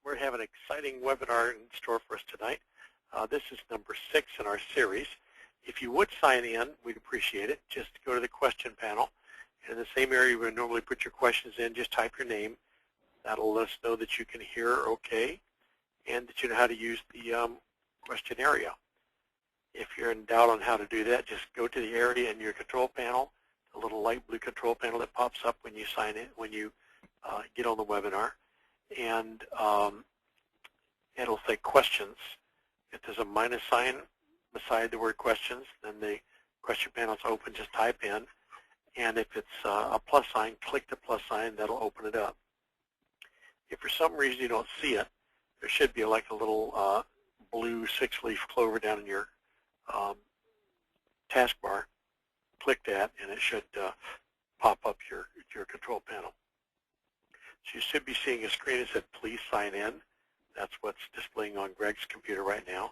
We have an exciting webinar in store for us tonight. This is number 6 in our series. If you would sign in, we'd appreciate it. Just go to the question panel. In the same area where you normally put your questions in, just type your name. That'll let us know that you can hear okay and that you know how to use the question area. If you're in doubt on how to do that, just go to the area in your control panel, the little light blue control panel that pops up when you sign in, when you get on the webinar, and it'll say questions. If there's a minus sign beside the word questions, then the question panel's open. Just type in, and if it's a plus sign, click the plus sign. That'll open it up. If for some reason you don't see it, there should be like a little blue 6-leaf clover down in your taskbar. Click that, and it should pop up your control panel. So you should be seeing a screen that said, please sign in. That's what's displaying on Greg's computer right now,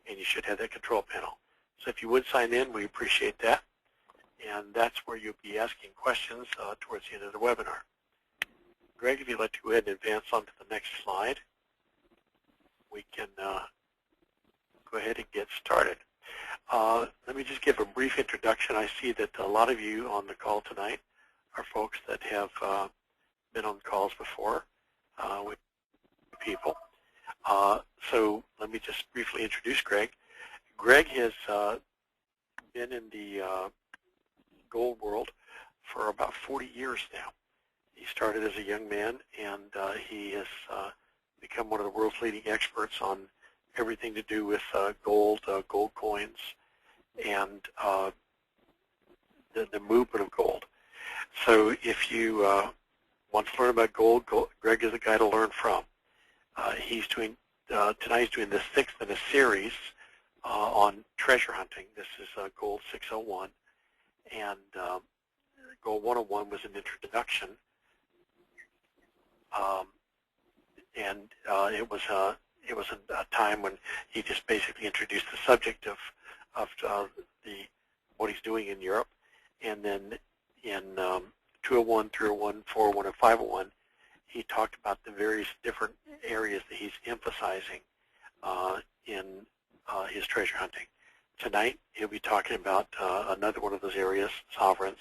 and you should have that control panel. So if you would sign in, we appreciate that, and that's where you'll be asking questions towards the end of the webinar. Greg, if you'd like to go ahead and advance on to the next slide, we can go ahead and get started. Let me just give a brief introduction. I see that a lot of you on the call tonight are folks that have been on calls before with people. So let me just briefly introduce Greg. Greg has been in the gold world for about 40 years now. He started as a young man, and he has become one of the world's leading experts on everything to do with gold, gold coins, and the movement of gold. So if you want to learn about gold, Greg is the guy to learn from. He's doing tonight. He's doing the 6th in a series on treasure hunting. This is Gold 601, and Gold 101 was an introduction, and it was a time when he just basically introduced the subject of what he's doing in Europe, and then in 201, 301, 401, and 501, he talked about the various different areas that he's emphasizing in his treasure hunting. Tonight, he'll be talking about another one of those areas, sovereigns,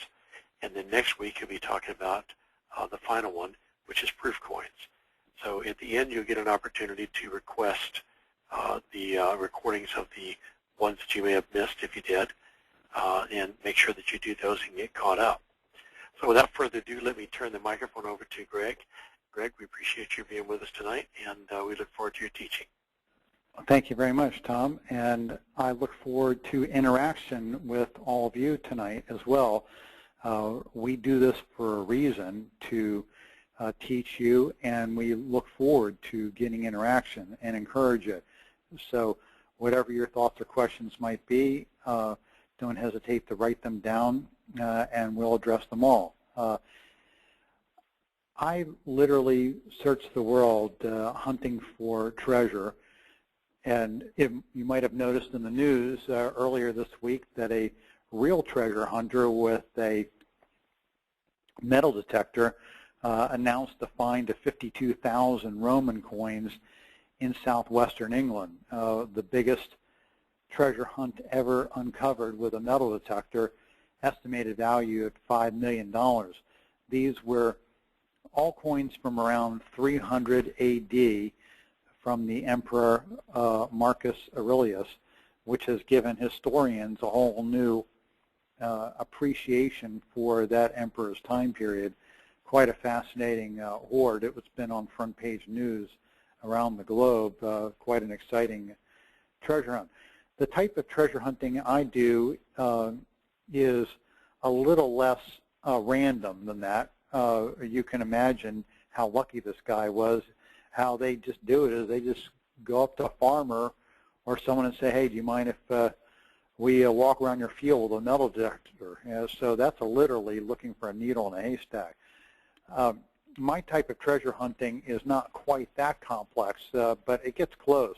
and then next week he'll be talking about the final one, which is proof coins. So at the end, you'll get an opportunity to request the recordings of the ones that you may have missed if you did, and make sure that you do those and get caught up. So without further ado, let me turn the microphone over to Greg. Greg, we appreciate you being with us tonight, and we look forward to your teaching. Thank you very much, Tom, and I look forward to interaction with all of you tonight as well. We do this for a reason, to teach you, and we look forward to getting interaction and encourage it. So whatever your thoughts or questions might be, don't hesitate to write them down, and we'll address them all. I literally searched the world hunting for treasure, and you might have noticed in the news earlier this week that a real treasure hunter with a metal detector announced the find of 52,000 Roman coins in southwestern England, the biggest treasure hunt ever uncovered with a metal detector, estimated value at $5 million. These were all coins from around 300 AD from the Emperor Marcus Aurelius, which has given historians a whole new appreciation for that emperor's time period. Quite a fascinating hoard. It's been on front page news around the globe. Quite an exciting treasure hunt. The type of treasure hunting I do is a little less random than that. You can imagine how lucky this guy was. How they just do it is they just go up to a farmer or someone and say, hey, do you mind if we walk around your field with a metal detector? So that's literally looking for a needle in a haystack. My type of treasure hunting is not quite that complex, but it gets close.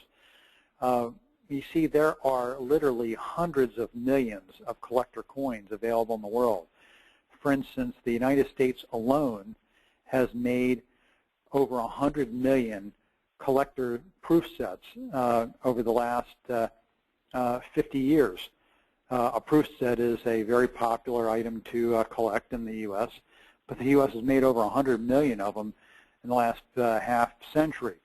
You see, there are literally hundreds of millions of collector coins available in the world. For instance, the United States alone has made over 100 million collector proof sets over the last 50 years. A proof set is a very popular item to collect in the U.S., but the U.S. has made over 100 million of them in the last half century.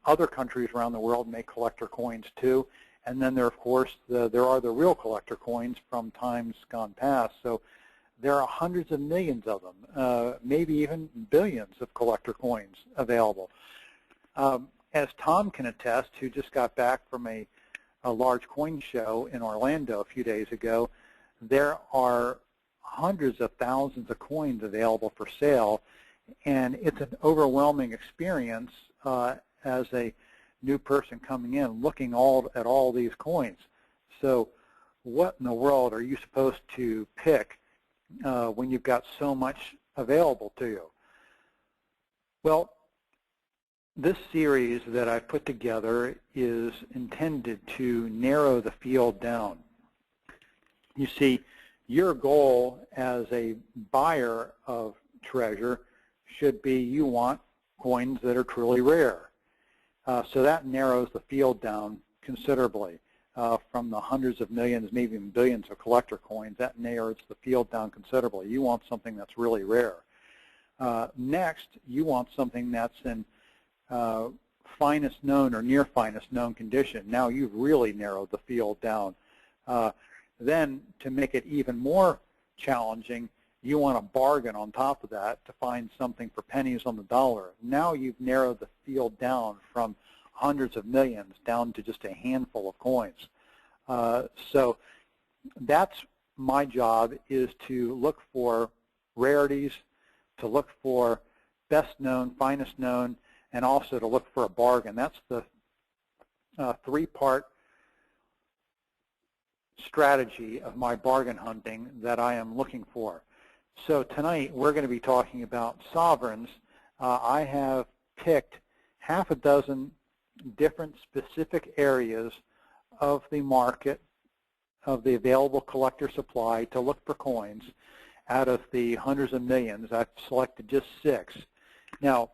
Other countries around the world make collector coins too, and then there, of course, there are the real collector coins from times gone past. So there are hundreds of millions of them, maybe even billions of collector coins available. As Tom can attest, who just got back from a large coin show in Orlando a few days ago, there are hundreds of thousands of coins available for sale, and it's an overwhelming experience as a new person coming in looking at all these coins. So what in the world are you supposed to pick when you've got so much available to you? Well, this series that I've put together is intended to narrow the field down. You see, your goal as a buyer of treasure should be you want coins that are truly rare. So that narrows the field down considerably. From the hundreds of millions, maybe even billions of collector coins, that narrows the field down considerably. You want something that's really rare. Next, you want something that's in finest known or near finest known condition. Now you've really narrowed the field down. Then, to make it even more challenging, you want a bargain on top of that to find something for pennies on the dollar. Now you've narrowed the field down from hundreds of millions down to just a handful of coins. So that's my job, is to look for rarities, to look for best known, finest known, and also to look for a bargain. That's the three-part strategy of my bargain hunting that I am looking for. So tonight we're going to be talking about sovereigns. I have picked half a dozen different specific areas of the market, of the available collector supply to look for coins. Out of the hundreds of millions, I've selected just 6. Now,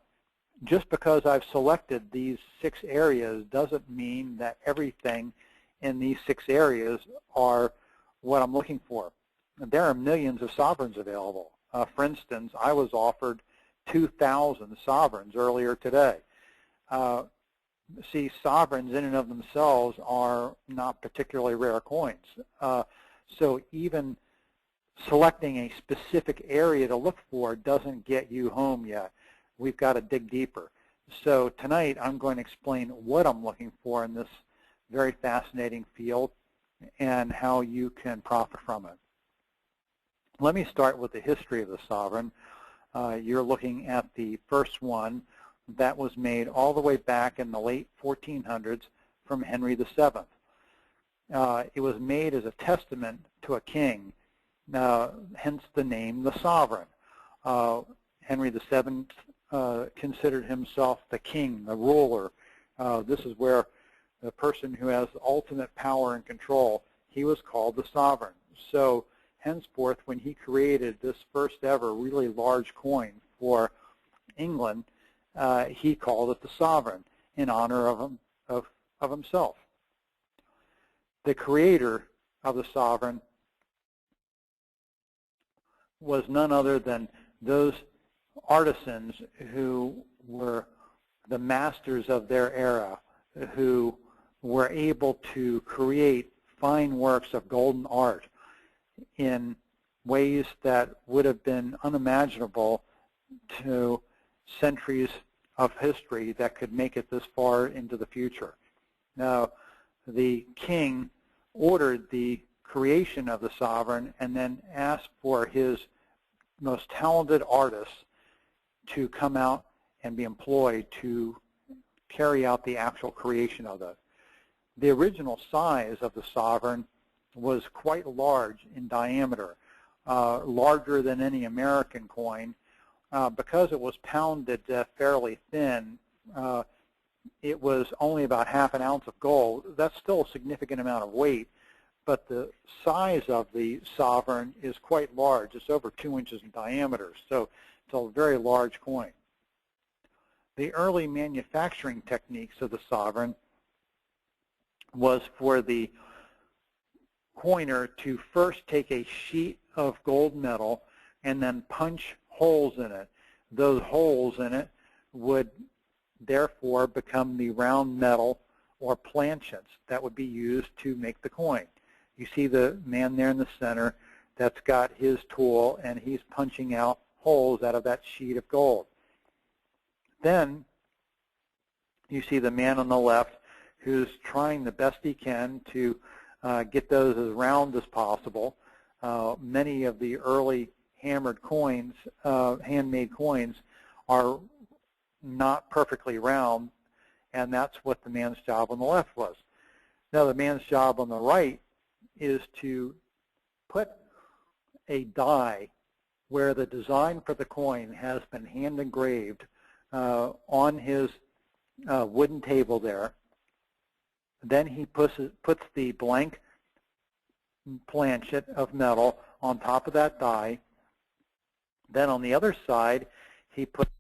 just because I've selected these 6 areas doesn't mean that everything in these 6 areas are what I'm looking for. There are millions of sovereigns available. For instance, I was offered 2,000 sovereigns earlier today. See, sovereigns in and of themselves are not particularly rare coins. So even selecting a specific area to look for doesn't get you home yet. We've got to dig deeper. So tonight I'm going to explain what I'm looking for in this very fascinating field and how you can profit from it. Let me start with the history of the sovereign. You're looking at the first one that was made all the way back in the late 1400s from Henry VII. It was made as a testament to a king, hence the name the sovereign. Henry VII considered himself the king, the ruler. This is where the person who has ultimate power and control, he was called the sovereign. So henceforth, when he created this first ever really large coin for England, he called it the sovereign in honor of himself. The creator of the sovereign was none other than those artisans who were the masters of their era, who were able to create fine works of golden art in ways that would have been unimaginable to centuries of history that could make it this far into the future. Now, the king ordered the creation of the sovereign and then asked for his most talented artists to come out and be employed to carry out the actual creation of it. The original size of the sovereign was quite large in diameter, larger than any American coin. Because it was pounded fairly thin, it was only about half an ounce of gold. That's still a significant amount of weight, but the size of the sovereign is quite large. It's over 2 inches in diameter, so it's a very large coin. The early manufacturing techniques of the sovereign was for the coiner to first take a sheet of gold metal and then punch holes in it. Those holes in it would therefore become the round metal or planchets that would be used to make the coin. You see the man there in the center that's got his tool, and he's punching out holes out of that sheet of gold. Then you see the man on the left who's trying the best he can to get those as round as possible. Many of the early hammered coins, handmade coins, are not perfectly round, and that's what the man's job on the left was. Now the man's job on the right is to put a die where the design for the coin has been hand engraved on his wooden table there. Then he puts the blank planchet of metal on top of that die. Then on the other side, he puts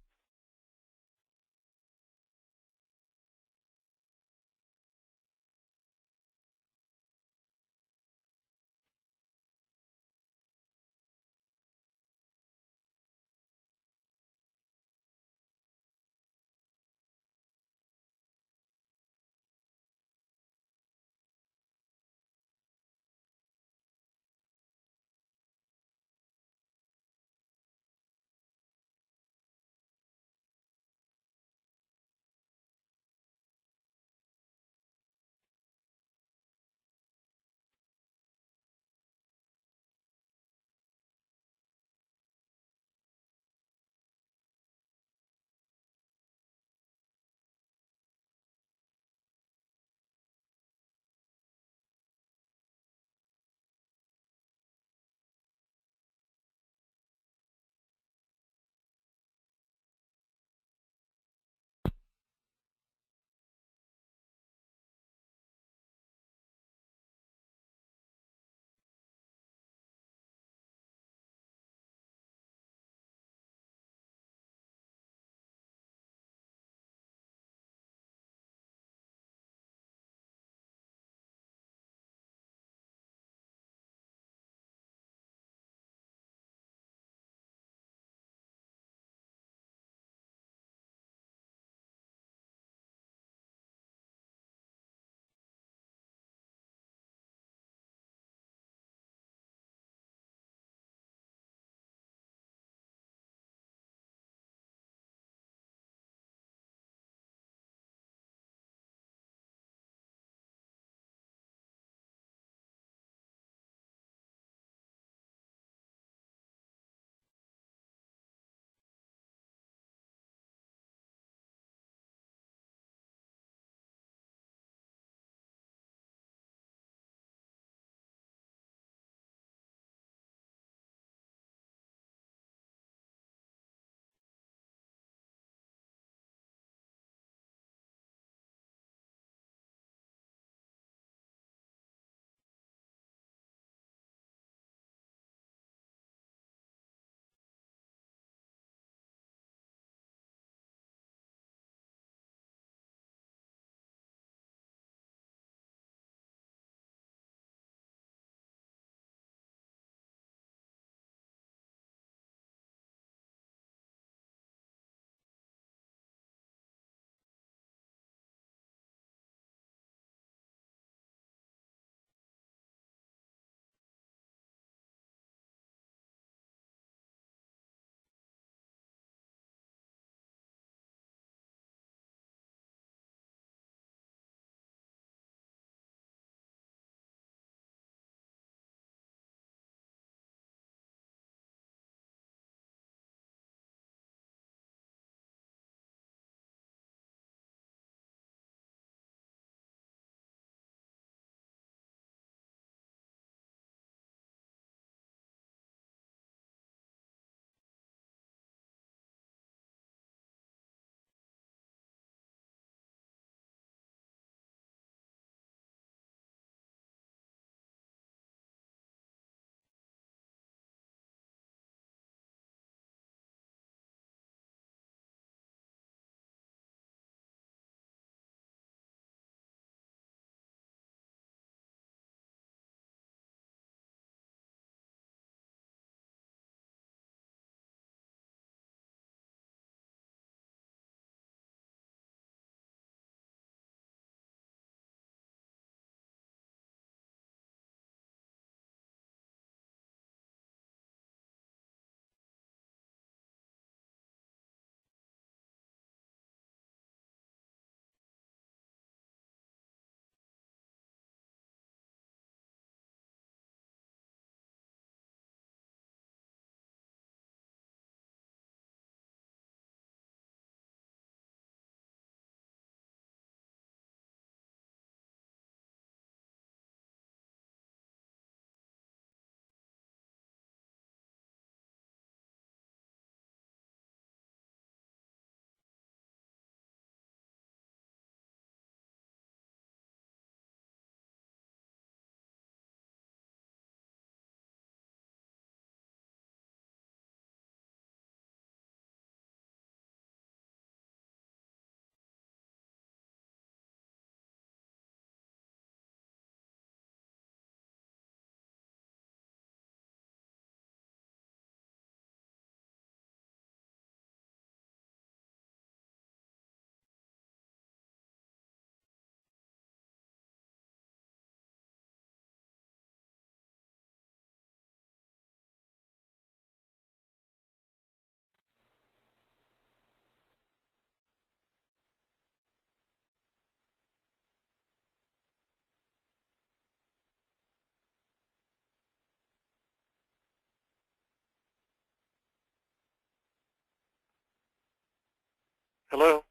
Hello?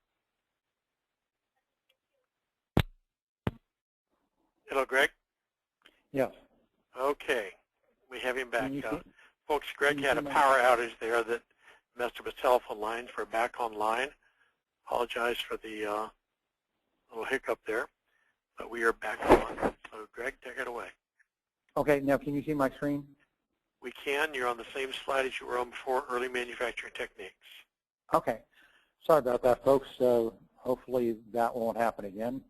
Hello, Greg? Yes. Okay, we have him back. Can Folks, Greg had a power outage there that messed up his telephone lines. We're back online. Apologize for the little hiccup there, but we are back on. So, Greg, take it away. Okay, now can you see my screen? We can. You're on the same slide as you were on before, early manufacturing techniques. Okay. Sorry about that, folks. Hopefully that won't happen again.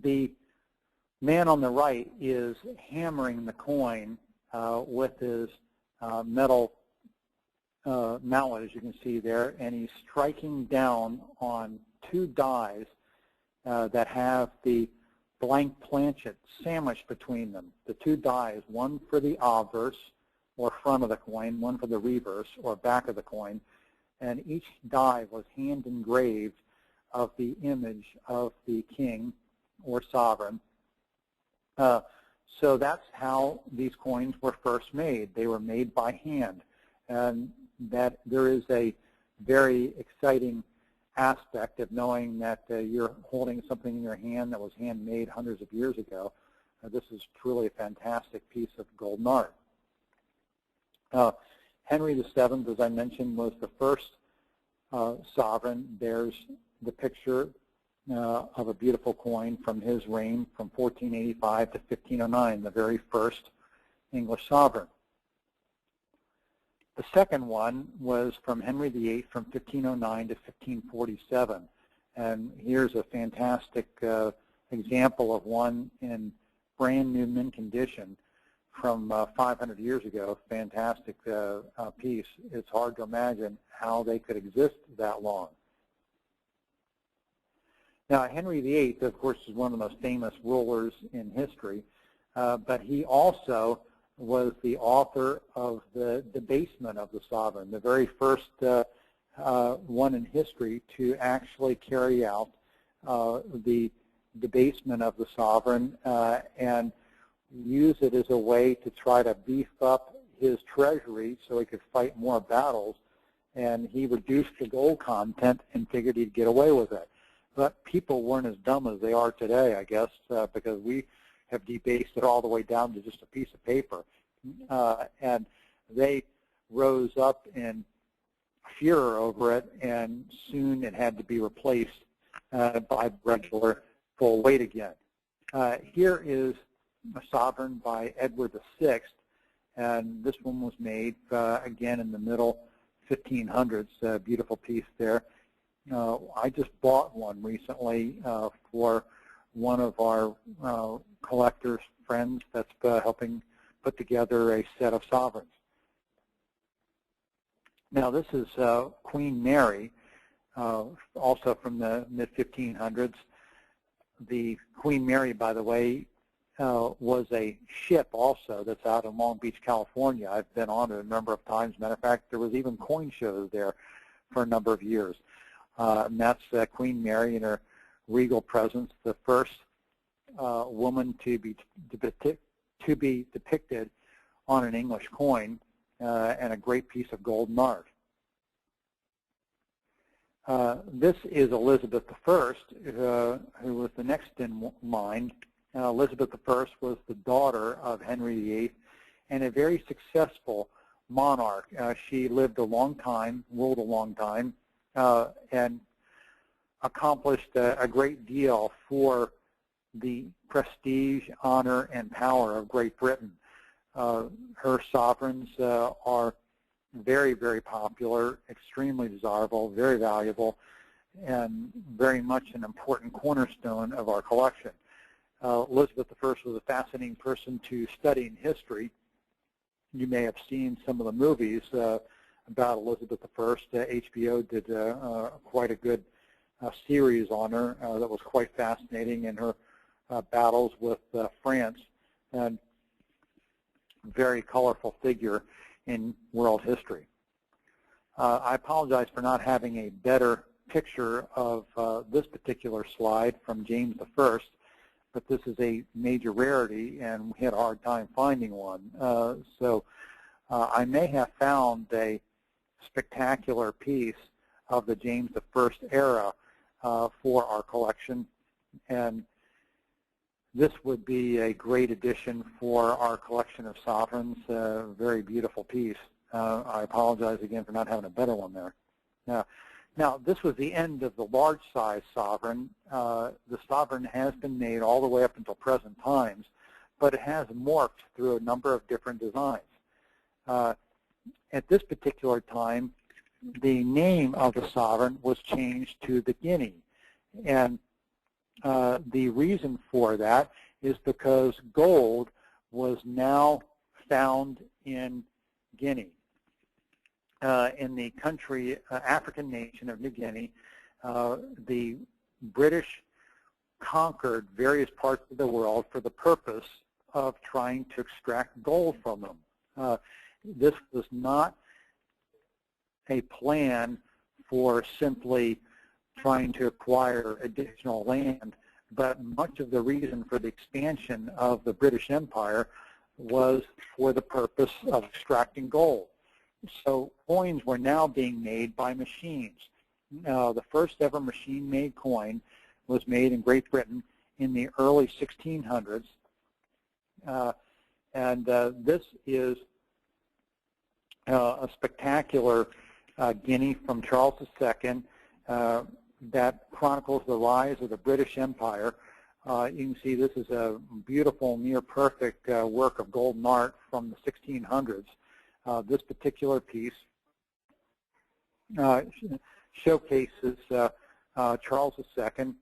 The man on the right is hammering the coin with his metal mallet, as you can see there, and he's striking down on two dies that have the blank planchet sandwiched between them. The two dies, one for the obverse, or front of the coin, one for the reverse, or back of the coin, and each die was hand engraved of the image of the king or sovereign. So that's how these coins were first made. They were made by hand, and that there is a very exciting aspect of knowing that you're holding something in your hand that was handmade hundreds of years ago. This is truly a fantastic piece of golden art. Henry VII, as I mentioned, was the first sovereign. There's the picture of a beautiful coin from his reign from 1485 to 1509, the very first English sovereign. The second one was from Henry VIII from 1509 to 1547. And here's a fantastic example of one in brand new mint condition from 500 years ago. Fantastic piece. It's hard to imagine how they could exist that long. Now, Henry VIII, of course, is one of the most famous rulers in history, but he also was the author of the debasement of the sovereign, the very first one in history to actually carry out the debasement of the sovereign and use it as a way to try to beef up his treasury so he could fight more battles. And he reduced the gold content and figured he'd get away with it. But people weren't as dumb as they are today, I guess, because we have debased it all the way down to just a piece of paper. And they rose up in furor over it, and soon it had to be replaced by regular full weight again. Here is a sovereign by Edward VI, and this one was made, again, in the middle 1500s, a beautiful piece there. I just bought one recently for one of our collectors' friends that's helping put together a set of sovereigns. Now this is Queen Mary, also from the mid-1500s. The Queen Mary, by the way, was a ship also that's out in Long Beach, California. I've been on it a number of times. Matter of fact, there was even coin shows there for a number of years. And that's Queen Mary in her regal presence, the first woman to be depicted on an English coin, and a great piece of golden art. This is Elizabeth I, who was the next in line. Elizabeth I was the daughter of Henry VIII and a very successful monarch. She lived a long time, ruled a long time, and accomplished a great deal for the prestige, honor, and power of Great Britain. Her sovereigns are very, very popular, extremely desirable, very valuable, and very much an important cornerstone of our collection. Elizabeth I was a fascinating person to study in history. You may have seen some of the movies about Elizabeth I. HBO did quite a good series on her that was quite fascinating in her battles with France, and very colorful figure in world history. I apologize for not having a better picture of this particular slide from James I, but this is a major rarity, and we had a hard time finding one. So I may have found a spectacular piece of the James I era for our collection, and this would be a great addition for our collection of sovereigns. Very beautiful piece. I apologize again for not having a better one there. Now, this was the end of the large size sovereign. The sovereign has been made all the way up until present times, but it has morphed through a number of different designs. At this particular time, the name of the sovereign was changed to the guinea. And the reason for that is because gold was now found in Guinea. In the country, African nation of New Guinea, the British conquered various parts of the world for the purpose of trying to extract gold from them. This was not a plan for simply trying to acquire additional land, but much of the reason for the expansion of the British Empire was for the purpose of extracting gold. So coins were now being made by machines. The first ever machine-made coin was made in Great Britain in the early 1600s. This is a spectacular guinea from Charles II that chronicles the rise of the British Empire. You can see this is a beautiful, near-perfect work of golden art from the 1600s. This particular piece showcases Charles II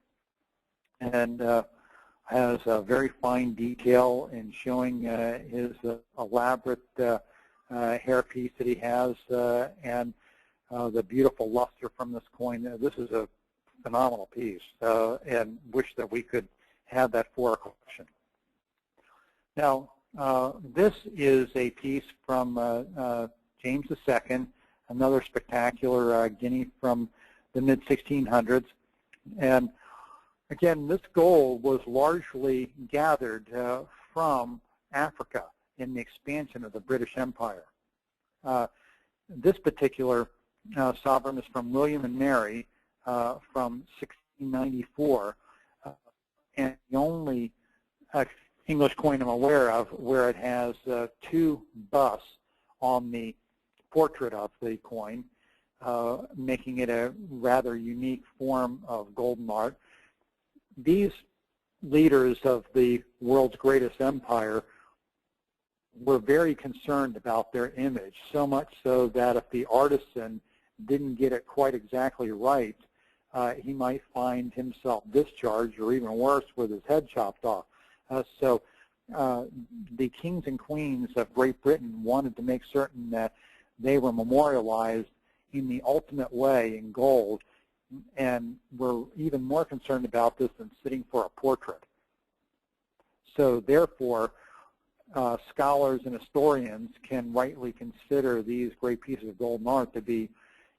and has a very fine detail in showing his elaborate hairpiece that he has and the beautiful luster from this coin. This is a phenomenal piece, and wish that we could have that for our collection. Now, this is a piece from James II, another spectacular guinea from the mid-1600s. And again, this gold was largely gathered from Africa in the expansion of the British Empire. This particular sovereign is from William and Mary from 1694, and the only English coin I'm aware of where it has two busts on the portrait of the coin, making it a rather unique form of golden art. These leaders of the world's greatest empire were very concerned about their image, so much so that if the artisan didn't get it quite exactly right, he might find himself discharged, or even worse, with his head chopped off. So the kings and queens of Great Britain wanted to make certain that they were memorialized in the ultimate way in gold, and were even more concerned about this than sitting for a portrait. So therefore, scholars and historians can rightly consider these great pieces of golden art to be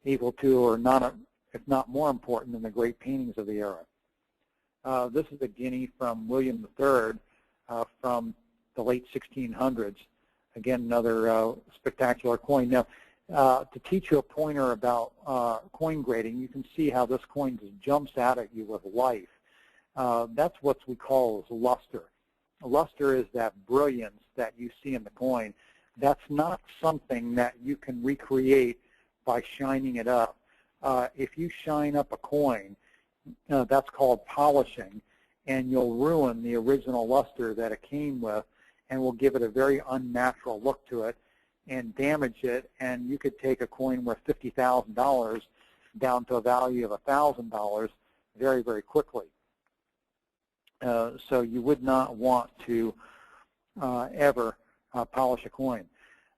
equal to, or not, if not more important than the great paintings of the era. This is a guinea from William III from the late 1600s. Again, another spectacular coin. Now, to teach you a pointer about coin grading, you can see how this coin just jumps out at you with life. That's what we call as luster. Luster is that brilliance that you see in the coin. That's not something that you can recreate by shining it up. If you shine up a coin, that's called polishing, and you'll ruin the original luster that it came with, and will give it a very unnatural look to it and damage it, and you could take a coin worth $50,000 down to a value of $1,000 very, very quickly. So you would not want to ever polish a coin.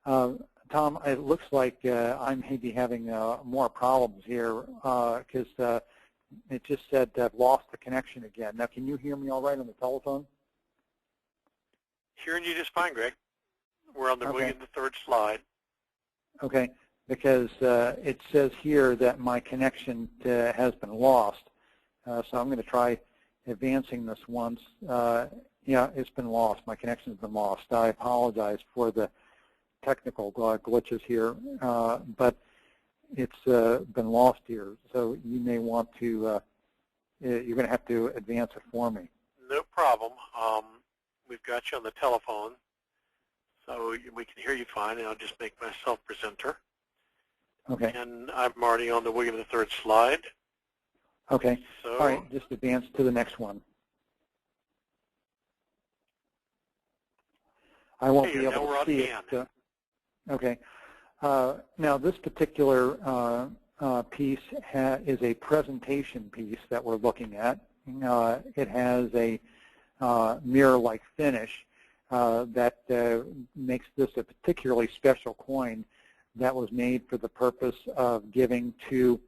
Tom, it looks like I may be having more problems here because it just said I've lost the connection again. Now, can you hear me all right on the telephone? Hearing you just fine, Greg. We're on the William III slide. Okay, because it says here that my connection has been lost. So I'm going to try advancing this once. Yeah, it's been lost. My connection's been lost. I apologize for the technical glitches here. But it's been lost here. So you may want to, you're going to have to advance it for me. No problem. We've got you on the telephone, so we can hear you fine, and I'll just make myself presenter. Okay. And I'm already on the William III slide. Okay. So, all right, just advance to the next one. I won't be able to see it. Okay. Now, this particular piece is a presentation piece that we're looking at. It has a mirror-like finish that makes this a particularly special coin that was made for the purpose of giving to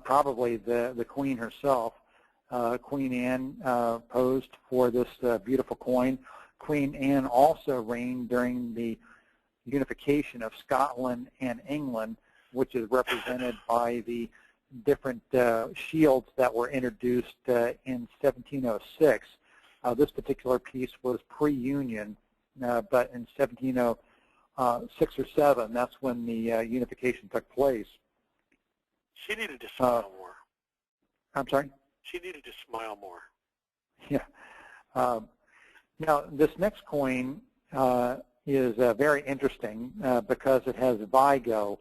probably the Queen herself. Queen Anne posed for this beautiful coin. Queen Anne also reigned during the unification of Scotland and England, which is represented by the different shields that were introduced in 1706. This particular piece was pre-Union, but in 1706 or 7, that's when the unification took place. She needed to smile more. I'm sorry? She needed to smile more. Yeah. Now, this next coin is very interesting because it has Vigo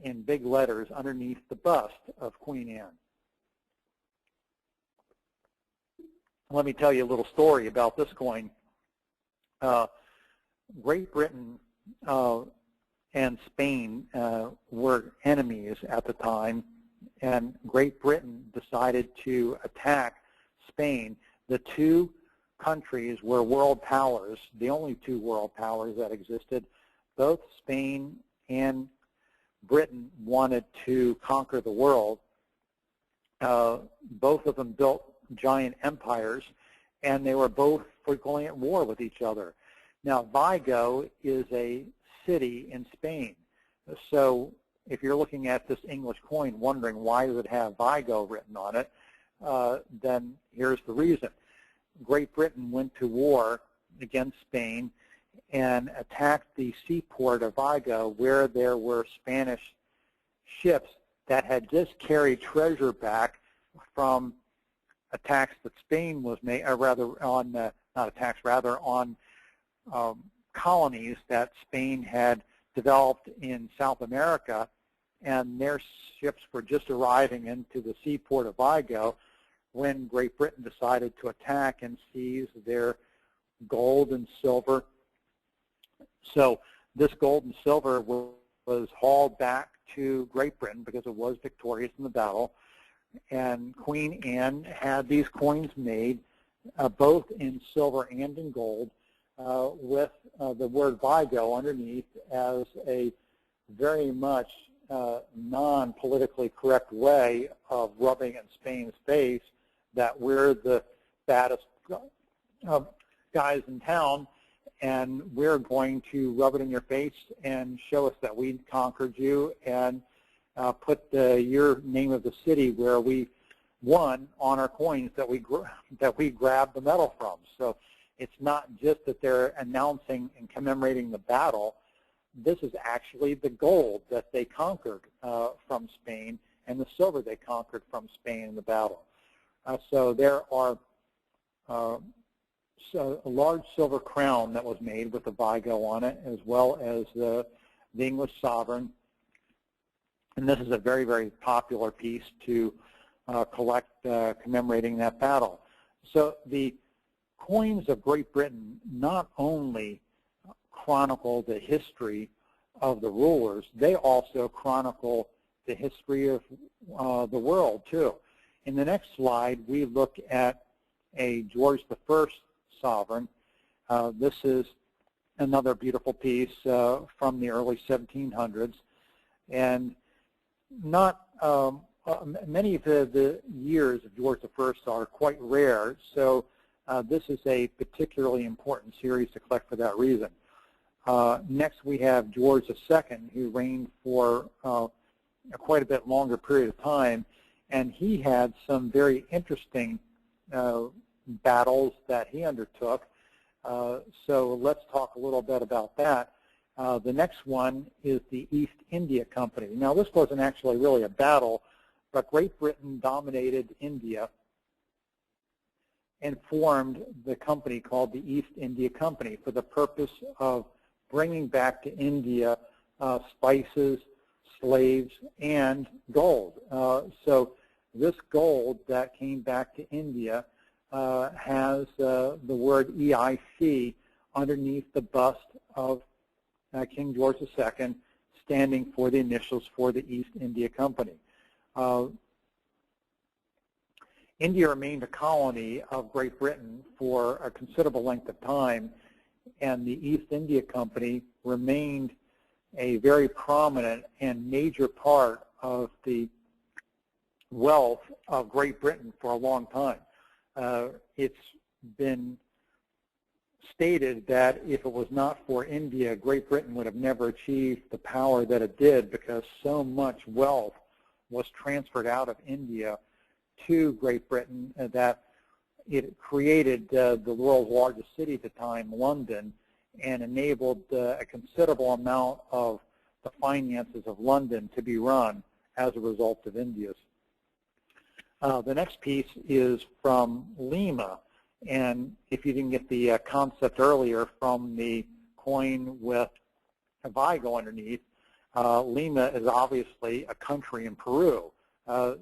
in big letters underneath the bust of Queen Anne. Let me tell you a little story about this coin. Great Britain and Spain were enemies at the time, and Great Britain decided to attack Spain. The two countries were world powers, the only two world powers that existed. Both Spain and Britain wanted to conquer the world. Both of them built giant empires, and they were both frequently at war with each other. Now, Vigo is a city in Spain. So if you're looking at this English coin wondering why does it have Vigo written on it, then here's the reason. Great Britain went to war against Spain and attacked the seaport of Vigo, where there were Spanish ships that had just carried treasure back from attacks that Spain was made, or rather on, not attacks, rather on colonies that Spain had developed in South America, and their ships were just arriving into the seaport of Vigo when Great Britain decided to attack and seize their gold and silver. So this gold and silver was hauled back to Great Britain because it was victorious in the battle, and Queen Anne had these coins made both in silver and in gold with the word Vigo underneath as a very much non-politically correct way of rubbing in Spain's face that we're the baddest guys in town, and we're going to rub it in your face and show us that we conquered you, and put your name of the city where we won on our coins that we grabbed the medal from. So it's not just that they're announcing and commemorating the battle. This is actually the gold that they conquered from Spain and the silver they conquered from Spain in the battle. So there are a large silver crown that was made with the Vigo on it, as well as the English sovereign. And this is a very, very popular piece to collect commemorating that battle. So the coins of Great Britain not only chronicle the history of the rulers, they also chronicle the history of the world, too. In the next slide, we look at a George I sovereign. This is another beautiful piece from the early 1700s. And not many of the years of George I are quite rare, so this is a particularly important series to collect for that reason. Next, we have George II, who reigned for quite a bit longer period of time, and he had some very interesting battles that he undertook. So let's talk a little bit about that. The next one is the East India Company. Now, this wasn't actually really a battle, but Great Britain dominated India and formed the company called the East India Company for the purpose of bringing back to India spices, slaves, and gold. So this gold that came back to India has the word EIC underneath the bust of King George II, standing for the initials for the East India Company. India remained a colony of Great Britain for a considerable length of time, and the East India Company remained a very prominent and major part of the wealth of Great Britain for a long time. It's been stated that if it was not for India, Great Britain would have never achieved the power that it did, because so much wealth was transferred out of India to Great Britain that it created the world's largest city at the time, London, and enabled a considerable amount of the finances of London to be run as a result of India's. The next piece is from Lima, and if you didn't get the concept earlier from the coin with a Vigo underneath, Lima is obviously a country in Peru. I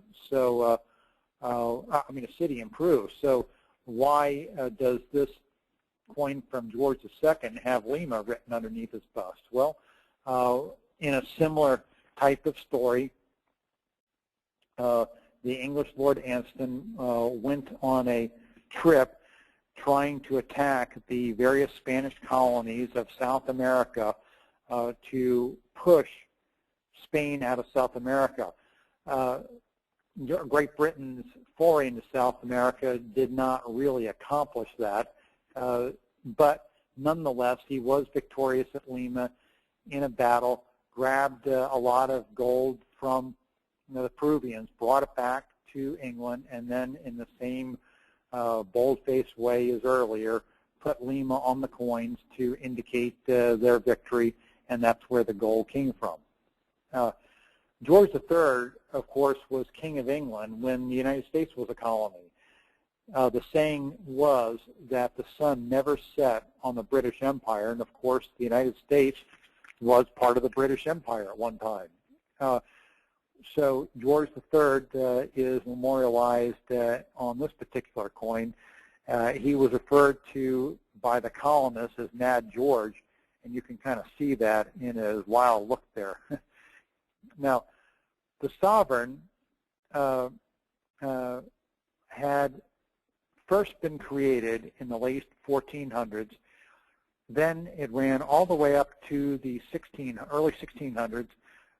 mean a city in Peru. So why does this coin from George II have Lima written underneath his bust? Well, in a similar type of story, the English Lord Anston went on a trip trying to attack the various Spanish colonies of South America to push Spain out of South America. Great Britain's foray into South America did not really accomplish that, but nonetheless, he was victorious at Lima in a battle, grabbed a lot of gold from the Peruvians, brought it back to England, and then in the same bold-faced way as earlier, put Lima on the coins to indicate their victory, and that's where the gold came from. George III, of course, was King of England when the United States was a colony. The saying was that the sun never set on the British Empire, and of course the United States was part of the British Empire at one time. So George III is memorialized on this particular coin. He was referred to by the colonists as Mad George, and you can kind of see that in his wild look there. Now, the sovereign had first been created in the late 1400s. Then it ran all the way up to the early 1600s,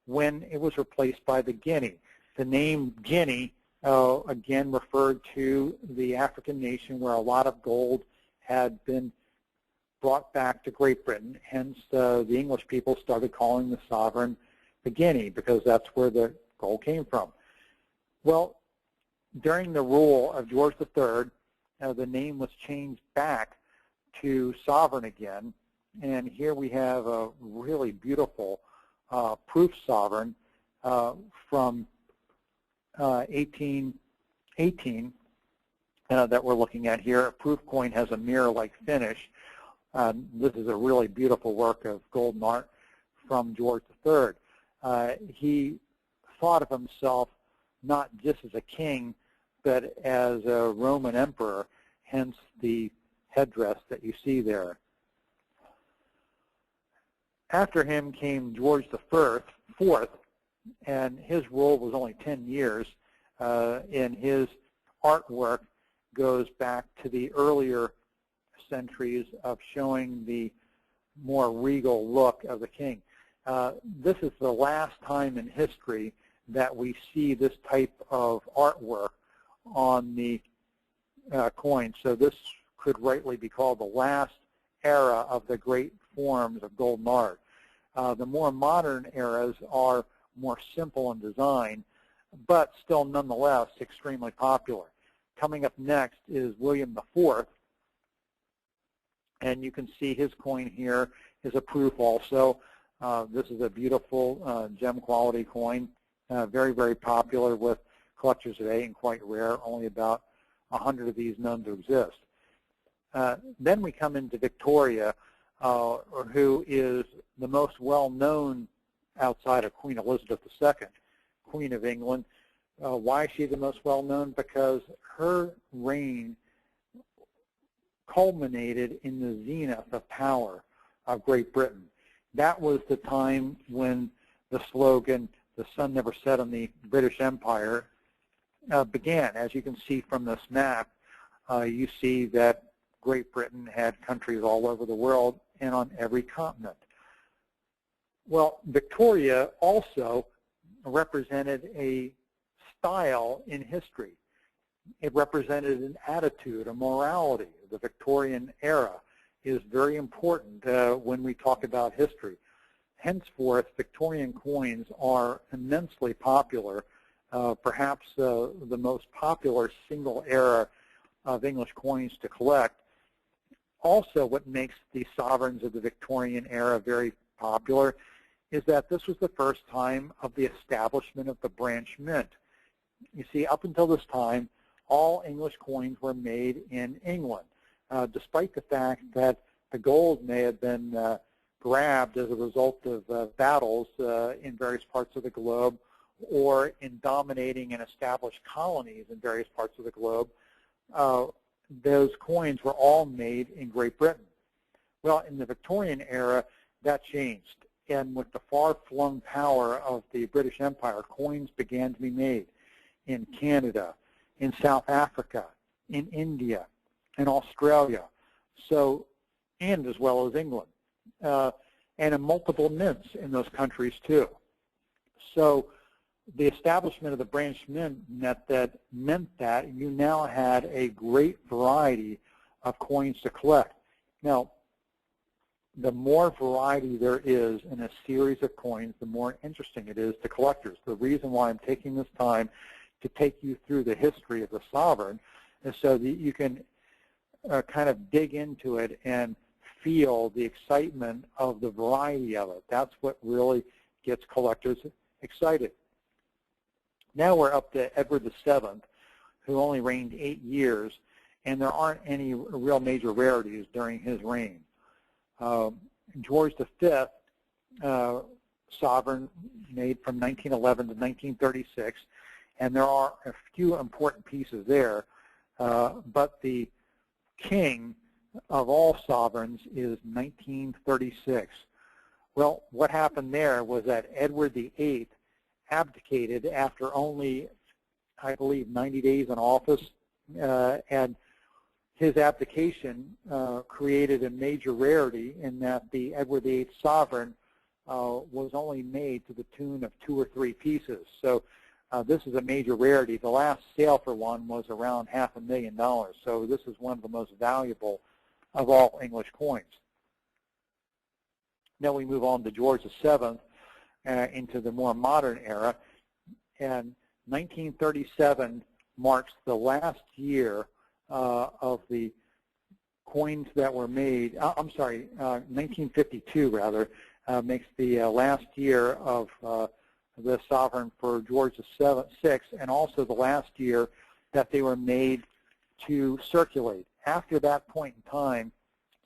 when it was replaced by the guinea. The name Guinea, again, referred to the African nation where a lot of gold had been brought back to Great Britain. Hence, the English people started calling the sovereign the guinea, because that's where the gold came from. Well, during the rule of George III, the name was changed back to sovereign again, and here we have a really beautiful proof sovereign from 1818 that we're looking at here. A proof coin has a mirror-like finish. This is a really beautiful work of golden art from George III. He thought of himself not just as a king, but as a Roman emperor, hence the headdress that you see there. After him came George IV, and his rule was only 10 years, and his artwork goes back to the earlier centuries of showing the more regal look of the king. This is the last time in history that we see this type of artwork on the coin. So this could rightly be called the last era of the great forms of golden art. The more modern eras are more simple in design, but still nonetheless extremely popular. Coming up next is William IV, And you can see his coin here is a proof also. This is a beautiful gem quality coin, very, very popular with collectors today and quite rare, only about 100 of these known to exist. Then we come into Victoria, who is the most well-known outside of Queen Elizabeth II, Queen of England. Why is she the most well-known? Because her reign culminated in the zenith of power of Great Britain. That was the time when the slogan, "The sun never set on the British Empire," began. As you can see from this map, you see that Great Britain had countries all over the world and on every continent. Well, Victoria also represented a style in history. It represented an attitude, a morality. The Victorian era is very important when we talk about history. Henceforth, Victorian coins are immensely popular, perhaps the most popular single era of English coins to collect. Also, what makes the sovereigns of the Victorian era very popular is that this was the first time of the establishment of the branch mint. You see, up until this time, all English coins were made in England, despite the fact that the gold may have been grabbed as a result of battles in various parts of the globe or in dominating and established colonies in various parts of the globe. Those coins were all made in Great Britain. Well, in the Victorian era, that changed. And with the far-flung power of the British Empire, coins began to be made in Canada, in South Africa, in India, in Australia, and as well as England, and in multiple mints in those countries too. So the establishment of the branch mint meant that you now had a great variety of coins to collect. Now, the more variety there is in a series of coins, the more interesting it is to collectors. The reason why I'm taking this time to take you through the history of the sovereign is so that you can kind of dig into it and feel the excitement of the variety of it. That's what really gets collectors excited. Now we're up to Edward VII, who only reigned 8 years, and there aren't any real major rarities during his reign. George V, sovereign, made from 1911 to 1936, and there are a few important pieces there, but the king of all sovereigns is 1936. Well, what happened there was that Edward VIII abdicated after only, I believe, 90 days in office, and his abdication created a major rarity in that the Edward VIII sovereign was only made to the tune of 2 or 3 pieces. So this is a major rarity. The last sale for one was around $500,000. So this is one of the most valuable of all English coins. Now we move on to George VII into the more modern era. And 1937 marks the last year of the coins that were made, 1952 rather, makes the last year of the sovereign for George VI, and also the last year that they were made to circulate. After that point in time,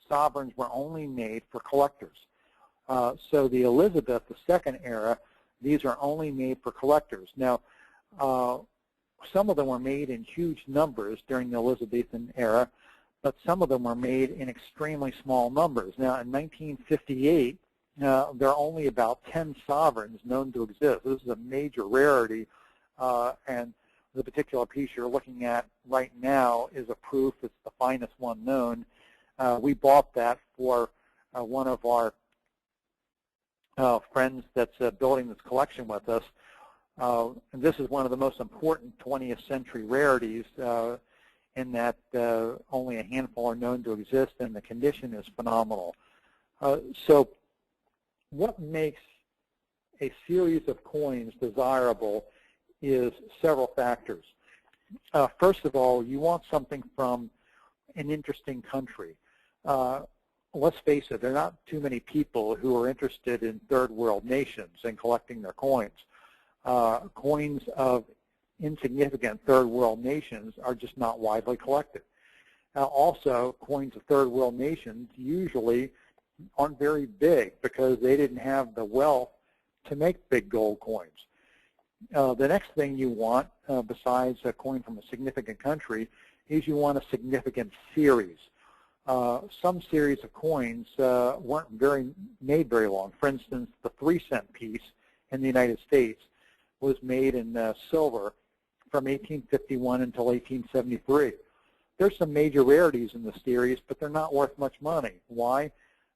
sovereigns were only made for collectors. So the Elizabeth II era, these are only made for collectors. Now, some of them were made in huge numbers during the Elizabethan era, but some of them were made in extremely small numbers. Now, in 1958, there are only about 10 sovereigns known to exist. This is a major rarity, and the particular piece you're looking at right now is a proof. It's the finest one known. We bought that for one of our friends that's building this collection with us. And this is one of the most important 20th century rarities in that only a handful are known to exist, and the condition is phenomenal. So what makes a series of coins desirable is several factors. First of all, you want something from an interesting country. let's face it, there are not too many people who are interested in third world nations and collecting their coins. Coins of insignificant third world nations are just not widely collected. Also, coins of third world nations usually aren't very big because they didn't have the wealth to make big gold coins. The next thing you want, besides a coin from a significant country, is you want a significant series. Some series of coins weren't made very long. For instance, the 3-cent piece in the United States was made in silver from 1851 until 1873. There's some major rarities in the series, but they're not worth much money. Why?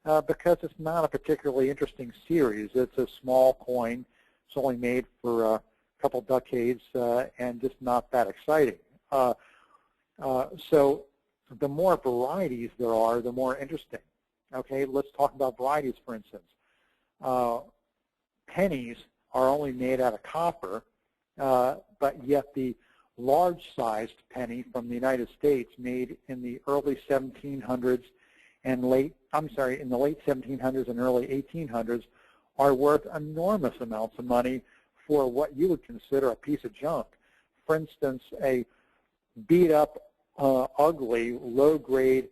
Because it's not a particularly interesting series. It's a small coin. It's only made for a couple decades and just not that exciting. So the more varieties there are, the more interesting. Okay, let's talk about varieties, for instance. Pennies are only made out of copper, but yet the large-sized penny from the United States, made in the early 1700s and in the late 1700s and early 1800s, are worth enormous amounts of money for what you would consider a piece of junk. For instance, a beat-up, ugly, low-grade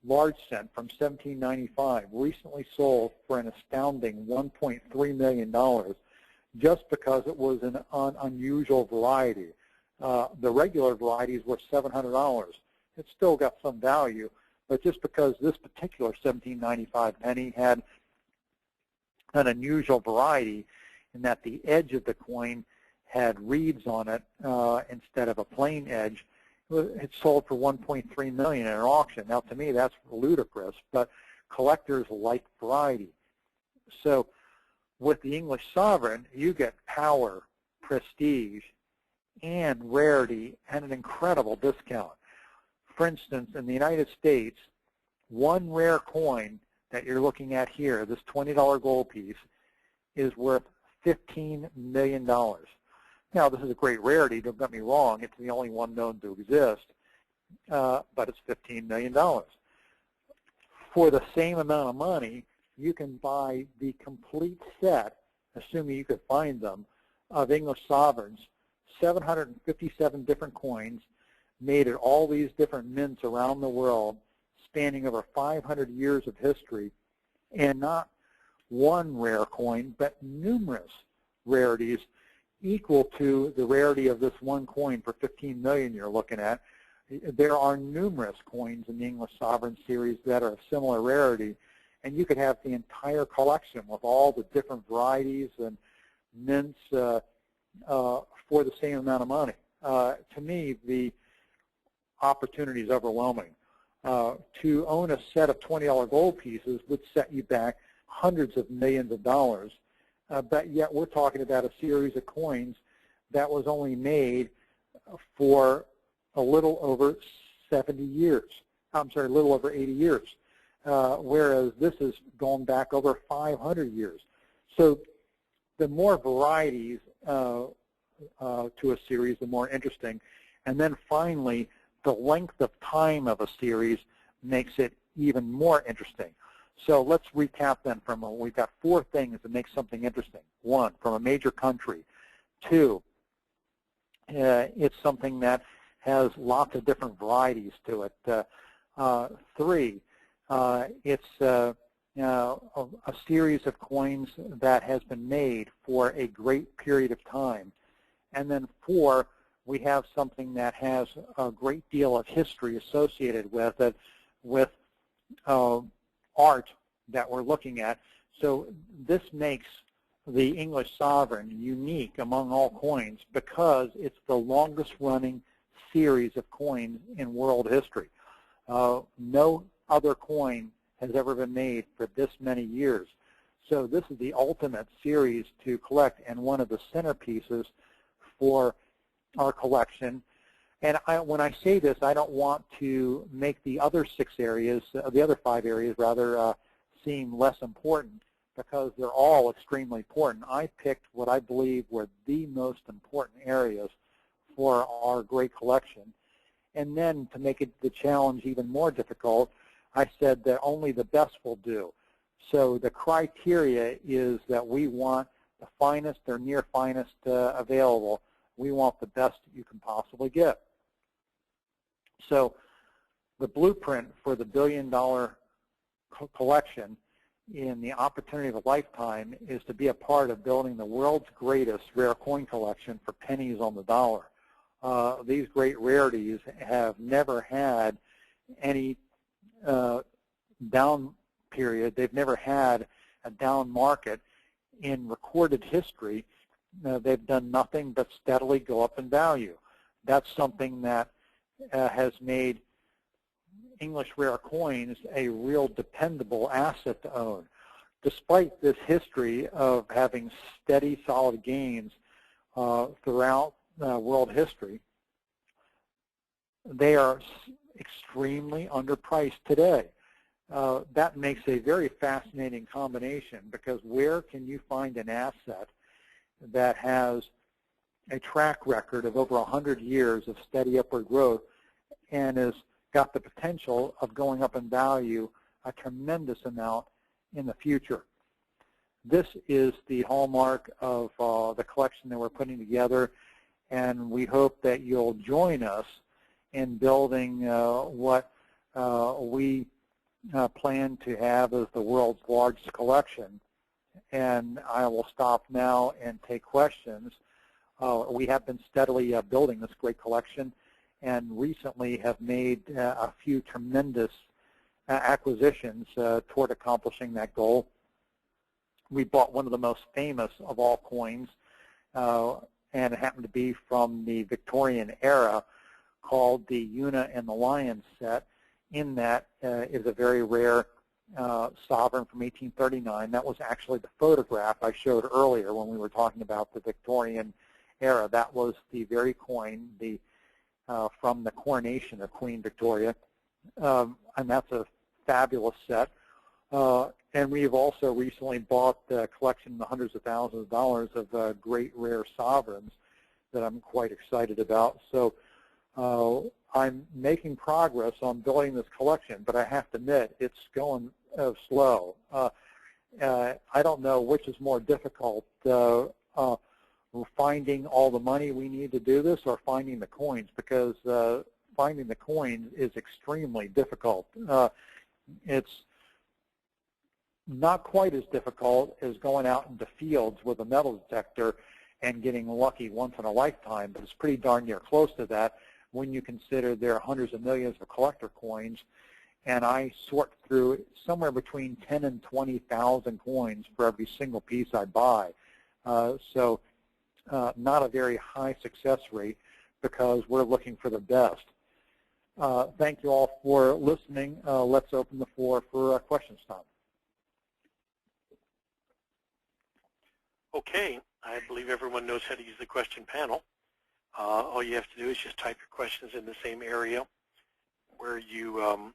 large cent from 1795 recently sold for an astounding $1.3 million just because it was an unusual variety. The regular varieties were $700. It still got some value, but just because this particular 1795 penny had an unusual variety in that the edge of the coin had reeds on it instead of a plain edge, it sold for $1.3 million in an auction. Now, to me, that's ludicrous, but collectors like variety. So with the English sovereign, you get power, prestige, and rarity at an incredible discount. For instance, in the United States, one rare coin that you're looking at here, this $20 gold piece, is worth $15 million. Now, this is a great rarity, don't get me wrong. It's the only one known to exist, but it's $15 million. For the same amount of money, you can buy the complete set, assuming you could find them, of English sovereigns, 757 different coins made at all these different mints around the world, spanning over 500 years of history, and not one rare coin, but numerous rarities equal to the rarity of this one coin for 15 million you're looking at. There are numerous coins in the English Sovereign series that are of similar rarity, and you could have the entire collection with all the different varieties and mints for the same amount of money. To me, the opportunity is overwhelming. To own a set of $20 gold pieces would set you back hundreds of millions of dollars, but yet we're talking about a series of coins that was only made for a little over 70 years. I'm sorry, a little over 80 years, whereas this has gone back over 500 years. So the more varieties to a series, the more interesting. And then finally, the length of time of a series makes it even more interesting. So let's recap then from we've got 4 things that make something interesting. 1, from a major country. 2, it's something that has lots of different varieties to it. 3, it's a series of coins that has been made for a great period of time. And then 4, we have something that has a great deal of history associated with it, with art that we're looking at. So this makes the English Sovereign unique among all coins because it's the longest running series of coins in world history. No other coin has ever been made for this many years. So this is the ultimate series to collect and one of the centerpieces for our collection. And when I say this, I don't want to make the other 6 areas, the other 5 areas rather, seem less important, because they're all extremely important. I picked what I believe were the most important areas for our great collection. And then to make it the challenge even more difficult, I said that only the best will do. So the criteria is that we want the finest or near finest available. We want the best you can possibly get. So the blueprint for the billion-dollar collection in the opportunity of a lifetime is to be a part of building the world's greatest rare coin collection for pennies on the dollar. These great rarities have never had any down period. They've never had a down market in recorded history. They've done nothing but steadily go up in value. That's something that has made English rare coins a real dependable asset to own. Despite this history of having steady, solid gains throughout world history, they are extremely underpriced today. That makes a very fascinating combination, because where can you find an asset that has a track record of over 100 years of steady upward growth and has got the potential of going up in value a tremendous amount in the future? This is the hallmark of the collection that we're putting together, and we hope that you'll join us in building what we plan to have as the world's largest collection. And I will stop now and take questions. We have been steadily building this great collection, and recently have made a few tremendous acquisitions toward accomplishing that goal. We bought one of the most famous of all coins, and it happened to be from the Victorian era, called the Una and the Lion set. In that is a very rare sovereign from 1839. That was actually the photograph I showed earlier when we were talking about the Victorian era. That was the very coin from the coronation of Queen Victoria, and that's a fabulous set. And we've also recently bought a collection in the hundreds of thousands of dollars of great rare sovereigns that I'm quite excited about. So I'm making progress on building this collection, but I have to admit it's going slow. I don't know which is more difficult, finding all the money we need to do this or finding the coins, because finding the coins is extremely difficult. It's not quite as difficult as going out into fields with a metal detector and getting lucky once in a lifetime, but it's pretty darn near close to that when you consider there are hundreds of millions of collector coins, and I sort through somewhere between 10 and 20,000 coins for every single piece I buy. So not a very high success rate, because we're looking for the best. Thank you all for listening. Let's open the floor for questions time. Okay, I believe everyone knows how to use the question panel. All you have to do is just type your questions in the same area where you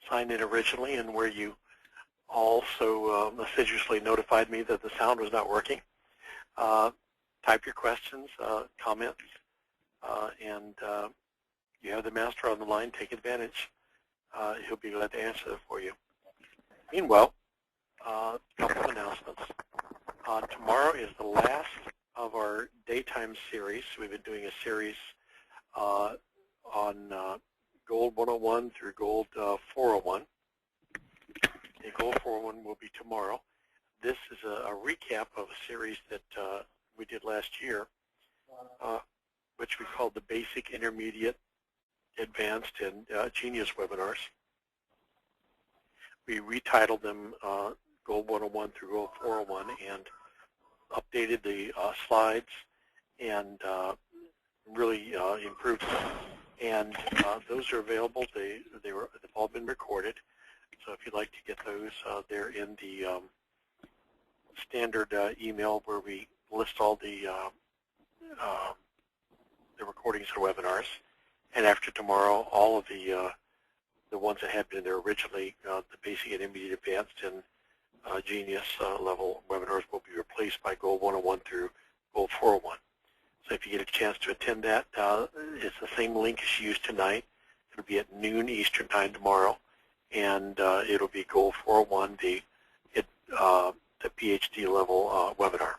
signed in originally, and where you also assiduously notified me that the sound was not working. Type your questions, comments, and you have the master on the line. Take advantage. He'll be glad to answer them for you. Meanwhile, a couple of announcements. Tomorrow is the last of our daytime series. We've been doing a series on Gold 101 through Gold 401. Okay, Gold 401 will be tomorrow. This is a recap of a series that we did last year, which we called the Basic, Intermediate, Advanced, and Genius webinars. We retitled them Gold 101 through Gold 401 and updated the slides and really improved them. And those are available. They've all been recorded. So if you'd like to get those, they're in the standard email where we list all the recordings of webinars. And after tomorrow, all of the ones that had been there originally, the Basic, Intermediate, Advanced, and Genius level webinars will be replaced by Gold 101 through Gold 401. So if you get a chance to attend that, it's the same link as you used tonight. It'll be at noon Eastern time tomorrow, and it'll be Goal 401, the PhD level webinar.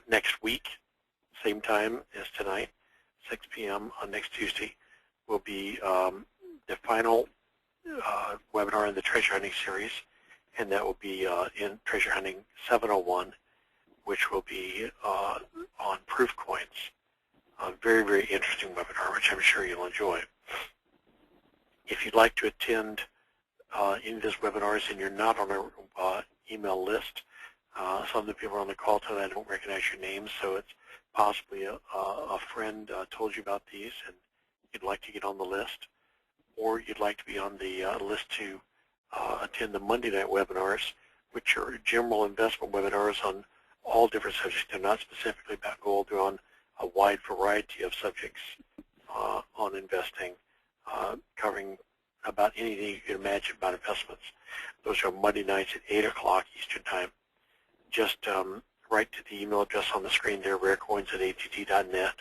Next week, same time as tonight, 6 p.m. on next Tuesday, will be the final webinar in the treasure hunting series, and that will be in treasure hunting 701, which will be on proof coins. A very, very interesting webinar, which I'm sure you'll enjoy. If you'd like to attend any of those webinars and you're not on our email list, some of the people on the call tonight, I don't recognize your names, so it's possibly a friend told you about these and you'd like to get on the list, or you'd like to be on the list to attend the Monday night webinars, which are general investment webinars on all different subjects. They're not specifically about gold. They're on a wide variety of subjects on investing, covering about anything you can imagine about investments. Those are Monday nights at 8 o'clock Eastern Time. Just write to the email address on the screen there, rarecoins@att.net,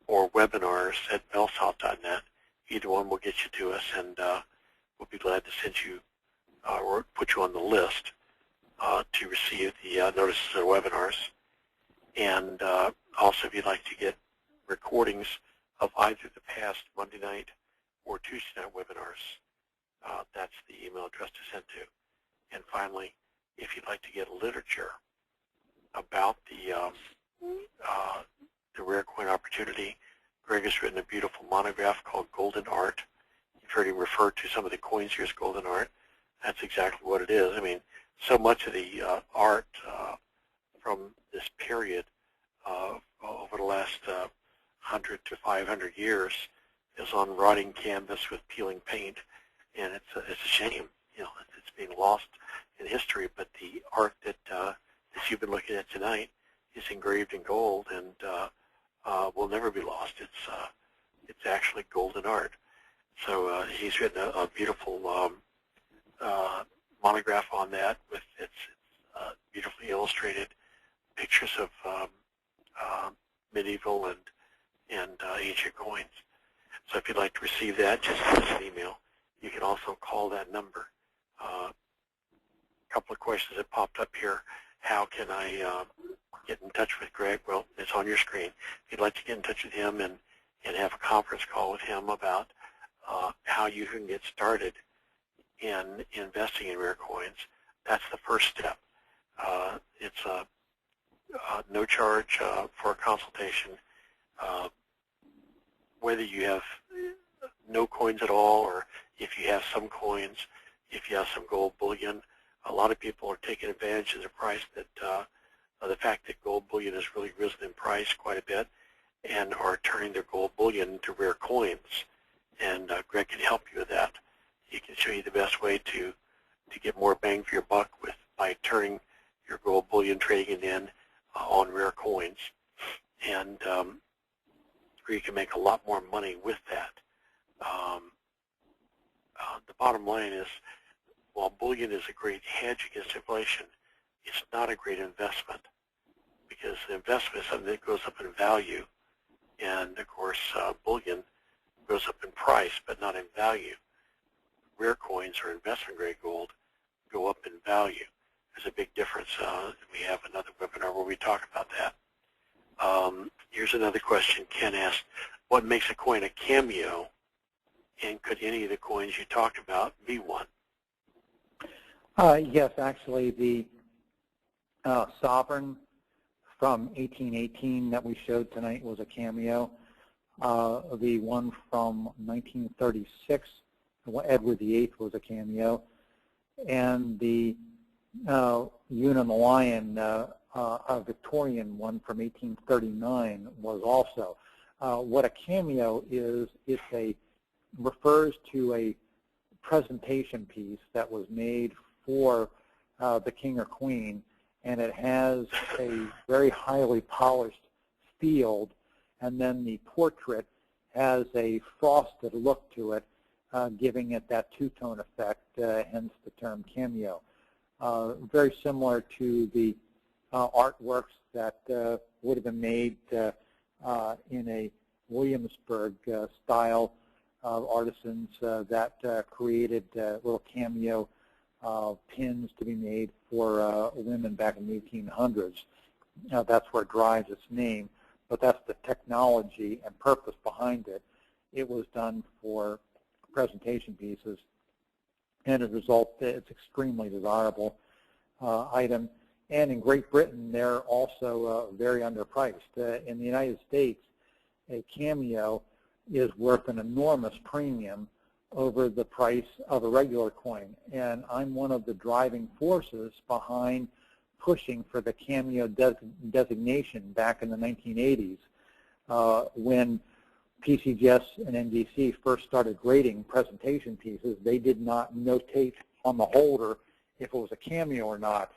or webinars@bellsouth.net. Either one will get you to us, and we'll be glad to send you or put you on the list to receive the notices of webinars. And also, if you'd like to get recordings of either the past Monday night or Tuesday night webinars, that's the email address to send to. And finally, if you'd like to get literature about the rare coin opportunity, Greg has written a beautiful monograph called Golden Art. You've heard him refer to some of the coins here as golden art. That's exactly what it is. I mean, so much of the art from this period over the last 100 to 500 years is on rotting canvas with peeling paint, and it's a shame. You know, it's being lost in history. But the art that you've been looking at tonight is engraved in gold and will never be lost. It's actually golden art. So he's written a beautiful monograph on that with its beautifully illustrated pictures of medieval and ancient coins. So if you'd like to receive that, just send us an email. You can also call that number. A couple of questions that popped up here. How can I get in touch with Greg? Well, it's on your screen. If you'd like to get in touch with him and have a conference call with him about how you can get started in investing in rare coins, that's the first step. It's no charge for a consultation. Whether you have no coins at all, or if you have some coins, if you have some gold bullion, a lot of people are taking advantage of the price that the fact that gold bullion has really risen in price quite a bit, and are turning their gold bullion into rare coins. And Greg can help you with that. He can show you the best way to get more bang for your buck by turning your gold bullion, trading it in on rare coins, and you can make a lot more money with that. The bottom line is, while bullion is a great hedge against inflation, it's not a great investment, because the investment is something that goes up in value, and of course bullion goes up in price but not in value. Rare coins or investment-grade gold go up in value. There's a big difference. We have another webinar where we talk about that. Here's another question. Ken asked, what makes a coin a cameo, and could any of the coins you talked about be one? Yes, actually, the Sovereign from 1818 that we showed tonight was a cameo. The one from 1936, Edward VIII, was a cameo. And the Una and the Lion, a Victorian one from 1839, was also. What a cameo is, refers to a presentation piece that was made for the king or queen, and it has a very highly polished field, and then the portrait has a frosted look to it, giving it that two-tone effect, hence the term cameo. Very similar to the artworks that would have been made in a Williamsburg style artisans that created little cameo pins to be made for women back in the 1800s. That's where it derives its name, but that's the technology and purpose behind it. It was done for presentation pieces, and as a result, it's extremely desirable item. And in Great Britain, they're also very underpriced. In the United States, a cameo is worth an enormous premium over the price of a regular coin. And I'm one of the driving forces behind pushing for the cameo designation back in the 1980s when PCGS and NGC first started grading presentation pieces. They did not notate on the holder if it was a cameo or not.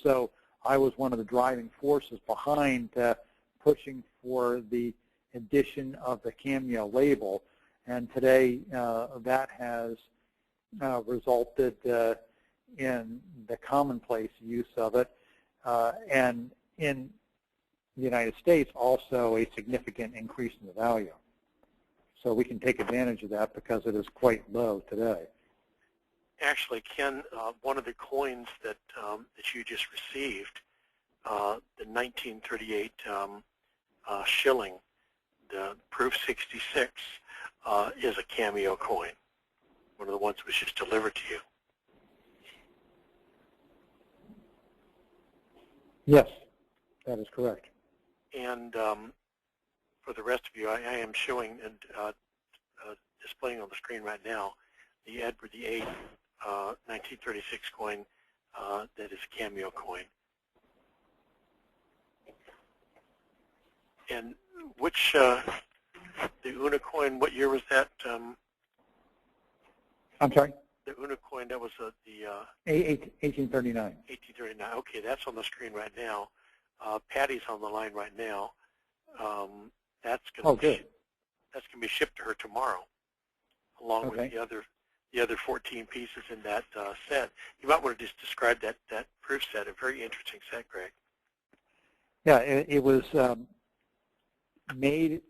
So I was one of the driving forces behind pushing for the addition of the cameo label. And today that has resulted in the commonplace use of it. And in the United States, also a significant increase in the value. So we can take advantage of that because it is quite low today. Actually, Ken, one of the coins that that you just received, the 1938 shilling, the proof 66, is a cameo coin. One of the ones that was just delivered to you. Yes, that is correct. And for the rest of you, I am showing and displaying on the screen right now the Edward VIII 1936 coin that is a cameo coin. And which, the Una coin, what year was that? I'm sorry? The Una coin, that was the 1839. 1839. Okay, that's on the screen right now. Patty's on the line right now. That's going to be shipped to her tomorrow, along with the other 14 pieces in that set. You might want to just describe that proof set. A very interesting set, Greg. Yeah, it was made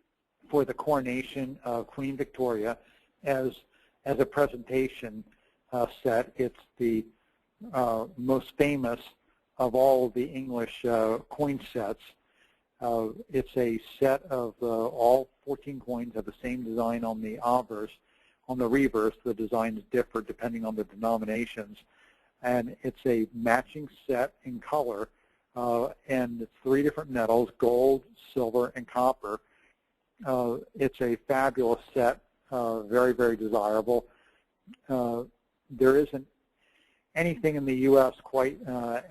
for the coronation of Queen Victoria as a presentation set. It's the most famous of all the English coin sets. It's a set of all 14 coins have the same design on the obverse. On the reverse, the designs differ depending on the denominations. And it's a matching set in color, and it's 3 different metals, gold, silver, and copper. It's a fabulous set, very, very desirable. There isn't anything in the U.S. quite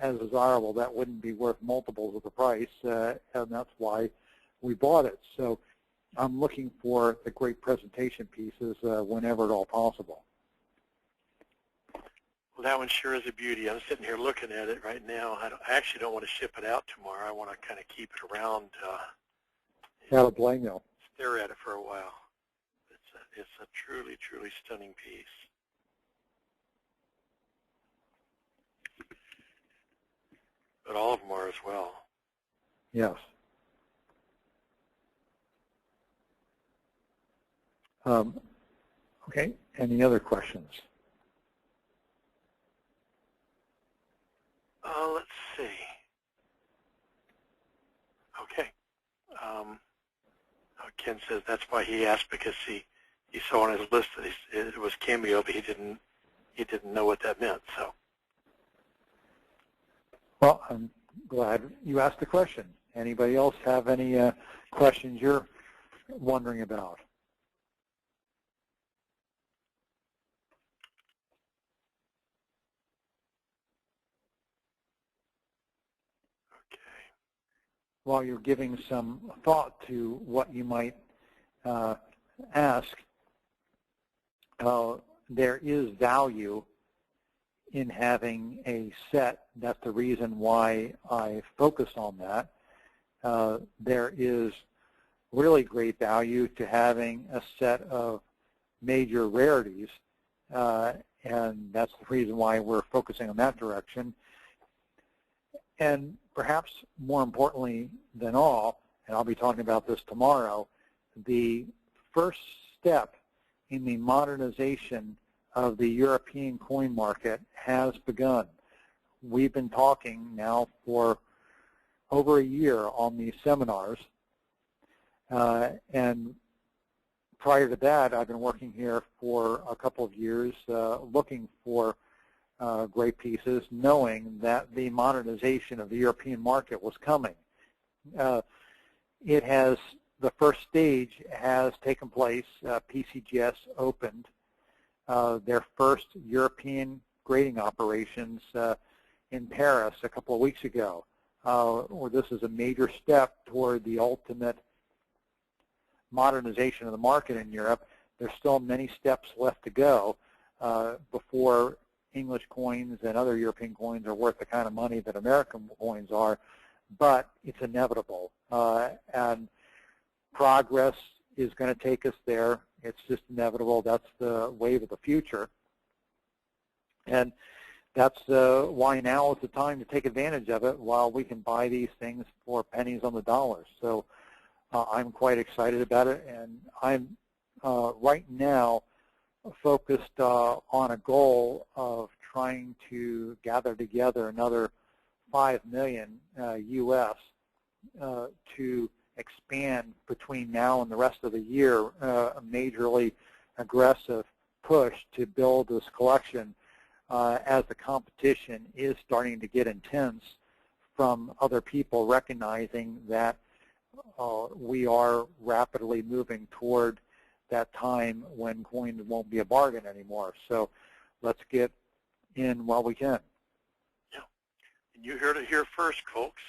as desirable that wouldn't be worth multiples of the price, and that's why we bought it. So I'm looking for the great presentation pieces whenever at all possible. Well, that one sure is a beauty. I'm sitting here looking at it right now. I actually don't want to ship it out tomorrow. I want to kind of keep it around. Out of blame you. Stare at it for a while. It's a truly, truly stunning piece. But all of them are as well. Yes. Okay, any other questions? Let's see. Okay. Ken says that's why he asked, because he saw on his list that it was cameo, but he didn't know what that meant. So. Well, I'm glad you asked the question. Anybody else have any questions you're wondering about? While you're giving some thought to what you might ask, there is value in having a set. That's the reason why I focus on that. There is really great value to having a set of major rarities, and that's the reason why we're focusing on that direction. And perhaps more importantly than all, and I'll be talking about this tomorrow, the first step in the modernization of the European coin market has begun. We've been talking now for over a year on these seminars, and prior to that, I've been working here for a couple of years looking for great pieces, knowing that the modernization of the European market was coming. The first stage has taken place. PCGS opened their first European grading operations in Paris a couple of weeks ago. This is a major step toward the ultimate modernization of the market in Europe. There's still many steps left to go before English coins and other European coins are worth the kind of money that American coins are, but it's inevitable. And progress is going to take us there. It's just inevitable. That's the wave of the future. And that's why now is the time to take advantage of it while we can buy these things for pennies on the dollar. So I'm quite excited about it, and I'm right now focused on a goal of trying to gather together another 5 million U.S. To expand between now and the rest of the year, a majorly aggressive push to build this collection as the competition is starting to get intense from other people recognizing that we are rapidly moving toward that time when coins won't be a bargain anymore. So let's get in while we can. Yeah, and you heard it here first, folks.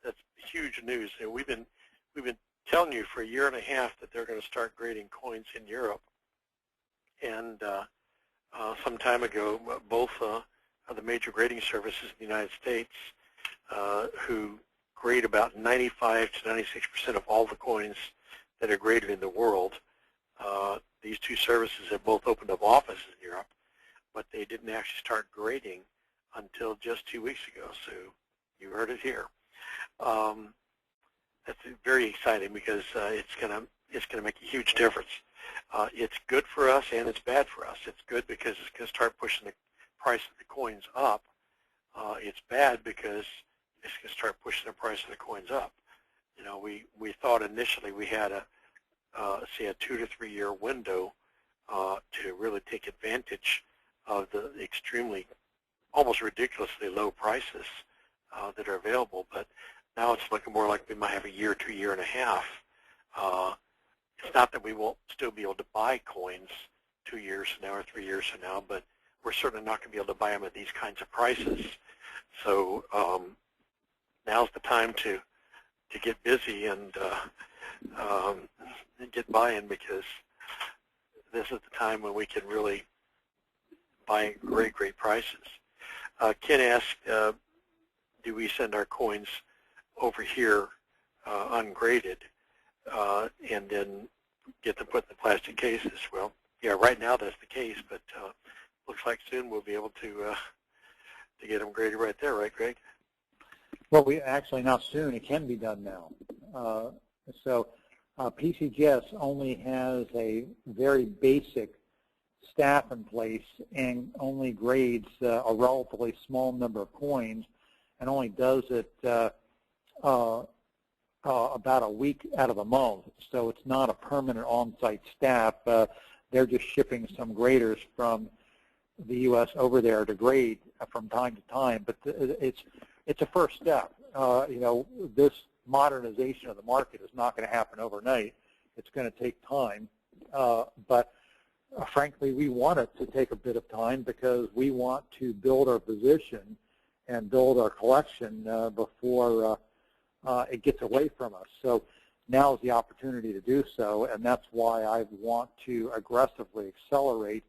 That's huge news. And we've been telling you for a year and a half that they're going to start grading coins in Europe. And some time ago, both of the major grading services in the United States, who grade about 95 to 96% of all the coins that are graded in the world, these two services have both opened up offices in Europe, but they didn't actually start grading until just 2 weeks ago. So you heard it here. That's very exciting because it's gonna make a huge difference. It's good for us and it's bad for us. It's good because it's going to start pushing the price of the coins up. It's bad because it's going to start pushing the price of the coins up. You know, we thought initially we had say a 2 to 3 year window to really take advantage of the extremely, almost ridiculously low prices that are available. But now it's looking more like we might have a year to a year and a half. It's not that we won't still be able to buy coins 2 years from now or 3 years from now, but we're certainly not going to be able to buy them at these kinds of prices. So now's the time to get busy and get buying, because this is the time when we can really buy great prices. Ken asked, do we send our coins over here ungraded and then get them put in the plastic cases? Well, yeah, right now that's the case, but looks like soon we'll be able to get them graded right there, right, Greg? Well, we actually, not soon, it can be done now. So PCGS only has a very basic staff in place and only grades a relatively small number of coins, and only does it about a week out of the month. So it's not a permanent on-site staff. They're just shipping some graders from the U.S. over there to grade from time to time. But it's a first step. You know, this modernization of the market is not going to happen overnight. It's going to take time. But frankly, we want it to take a bit of time because we want to build our position and build our collection before it gets away from us. So now is the opportunity to do so, and that's why I want to aggressively accelerate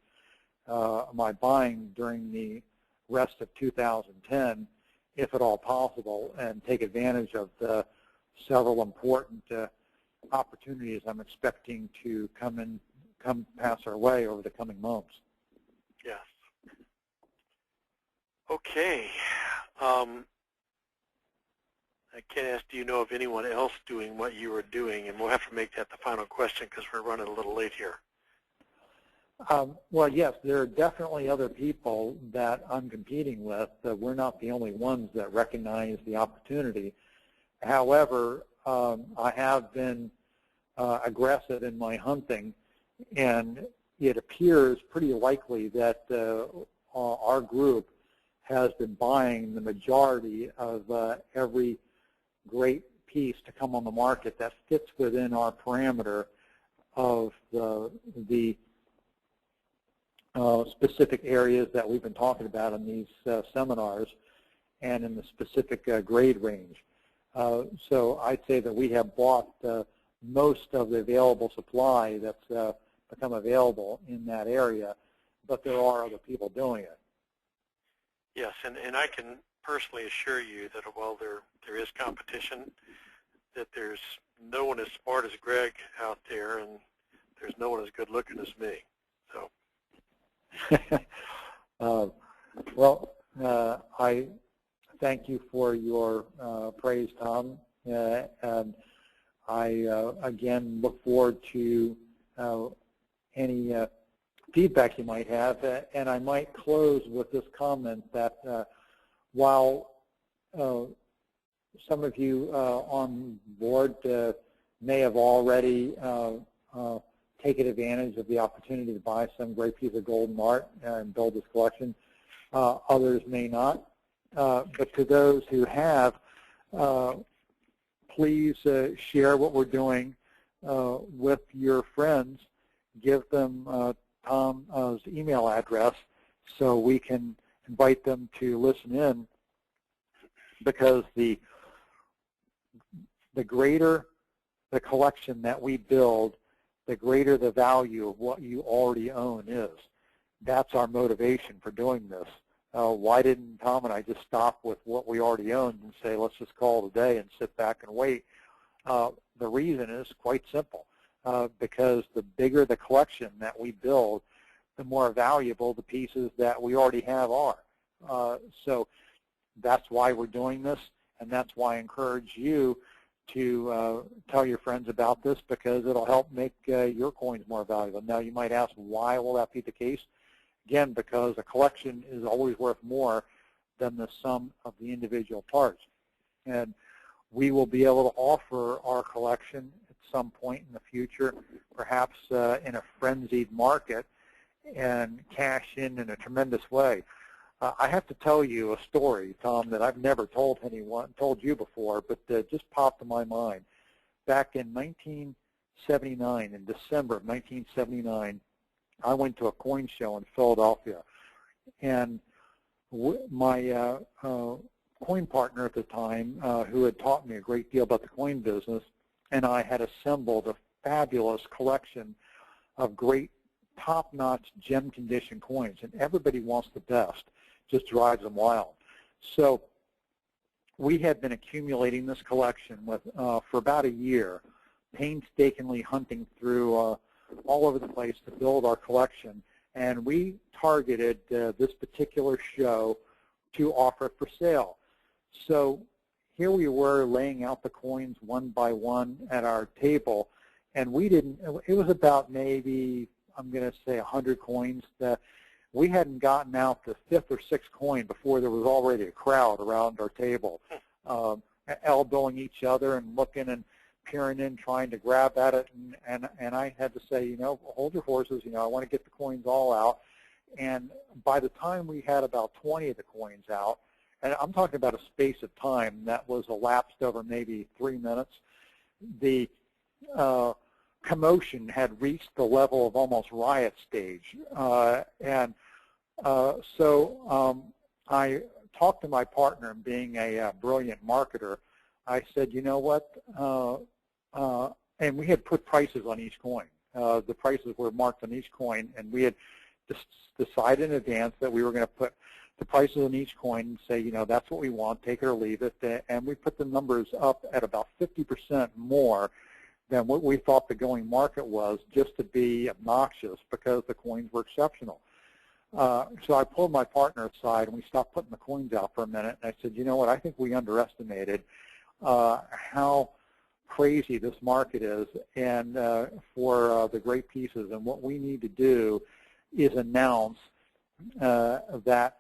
my buying during the rest of 2010, if at all possible, and take advantage of the several important opportunities I'm expecting to come pass our way over the coming months. Yes. Okay. I can't ask, do you know of anyone else doing what you are doing? And we'll have to make that the final question because we're running a little late here. Well, yes, there are definitely other people that I'm competing with. We're not the only ones that recognize the opportunity. However, I have been aggressive in my hunting, and it appears pretty likely that our group has been buying the majority of every great piece to come on the market that fits within our parameter of the specific areas that we've been talking about in these seminars and in the specific grade range. So I'd say that we have bought most of the available supply that's become available in that area, but there are other people doing it. Yes, and I can personally assure you that while there is competition, that there's no one as smart as Greg out there, and there's no one as good looking as me. So. Well, I thank you for your praise, Tom, and I again look forward to any feedback you might have, and I might close with this comment that while some of you on board may have already taken advantage of the opportunity to buy some great piece of golden art and build this collection, others may not. But to those who have, please share what we're doing with your friends. Give them Tom's email address so we can invite them to listen in, because the greater the collection that we build, the greater the value of what you already own is. That's our motivation for doing this. Why didn't Tom and I just stop with what we already owned and say, let's just call it a day and sit back and wait? The reason is quite simple. Because the bigger the collection that we build, the more valuable the pieces that we already have are. So that's why we're doing this, and that's why I encourage you to tell your friends about this, because it'll help make your coins more valuable. Now, you might ask, why will that be the case? Again, because a collection is always worth more than the sum of the individual parts. And we will be able to offer our collection at some point in the future, perhaps in a frenzied market, and cash in a tremendous way. I have to tell you a story, Tom, that I've never told you before, but just popped in my mind. Back in 1979, in December of 1979, I went to a coin show in Philadelphia, and my coin partner at the time, who had taught me a great deal about the coin business, and I had assembled a fabulous collection of great top-notch gem-condition coins, and everybody wants the best. Just drives them wild. So we had been accumulating this collection for about a year, painstakingly hunting through all over the place to build our collection, and we targeted this particular show to offer it for sale. So here we were laying out the coins one by one at our table, and it was about maybe, I'm going to say 100 coins. We hadn't gotten out the fifth or sixth coin before there was already a crowd around our table, elbowing each other and looking and peering in, trying to grab at it. And I had to say, hold your horses. I want to get the coins all out. And by the time we had about 20 of the coins out, and I'm talking about a space of time that was elapsed over maybe 3 minutes, the commotion had reached the level of almost riot stage. So I talked to my partner, being a brilliant marketer. I said, you know what, and we had put prices on each coin. The prices were marked on each coin, and we had decided in advance that we were going to put the prices on each coin and say, that's what we want, take it or leave it. And we put the numbers up at about 50% more than what we thought the going market was, just to be obnoxious, because the coins were exceptional. So I pulled my partner aside, and we stopped putting the coins out for a minute, and I said, you know what, I think we underestimated how crazy this market is and for the great pieces. And what we need to do is announce that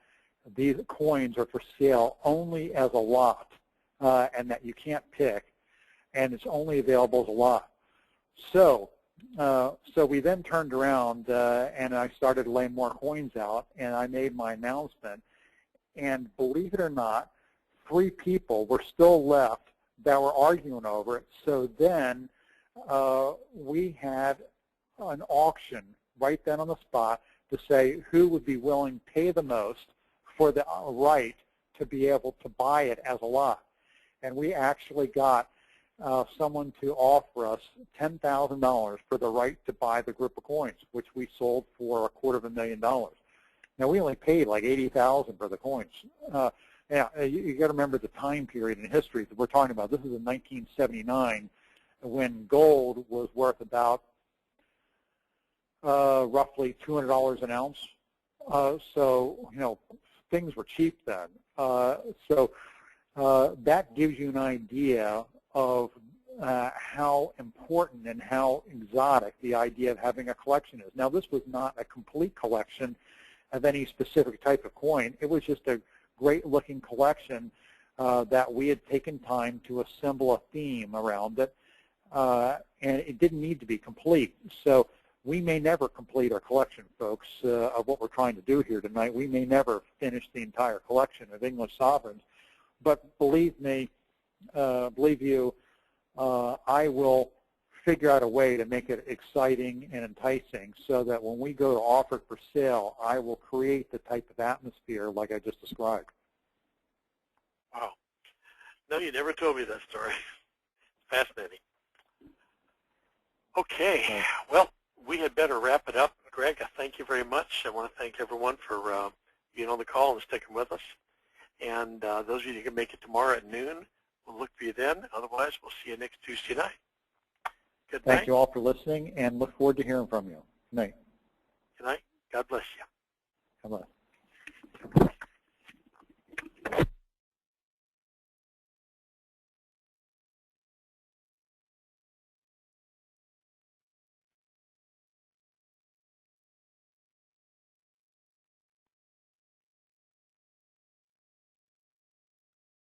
these coins are for sale only as a lot and that you can't pick, and it's only available as a lot. So we then turned around and I started laying more coins out, and I made my announcement. And believe it or not, 3 people were still left that were arguing over it. So then we had an auction right then on the spot to say who would be willing to pay the most for the right to be able to buy it as a lot. And we actually got someone to offer us $10,000 for the right to buy the group of coins, which we sold for $250,000. Now, we only paid like $80,000 for the coins. Yeah, you got to remember the time period in history that we're talking about. This is in 1979 when gold was worth about roughly $200 an ounce. So, you know, things were cheap then. So that gives you an idea of how important and how exotic the idea of having a collection is. Now, this was not a complete collection of any specific type of coin. It was just a great-looking collection that we had taken time to assemble a theme around it, and it didn't need to be complete. So we may never complete our collection, folks, of what we're trying to do here tonight. We may never finish the entire collection of English sovereigns, but believe me, believe you, I will figure out a way to make it exciting and enticing so that when we go to offer it for sale, I will create the type of atmosphere like I just described. Wow. No, you never told me that story. Fascinating. Okay. Well, we had better wrap it up. Greg, I thank you very much. I want to thank everyone for being on the call and sticking with us. And those of you who can make it tomorrow at noon, we'll look for you then. Otherwise, we'll see you next Tuesday night. Good night. Thank you all for listening, and look forward to hearing from you. Good night. Good night. God bless you. God bless.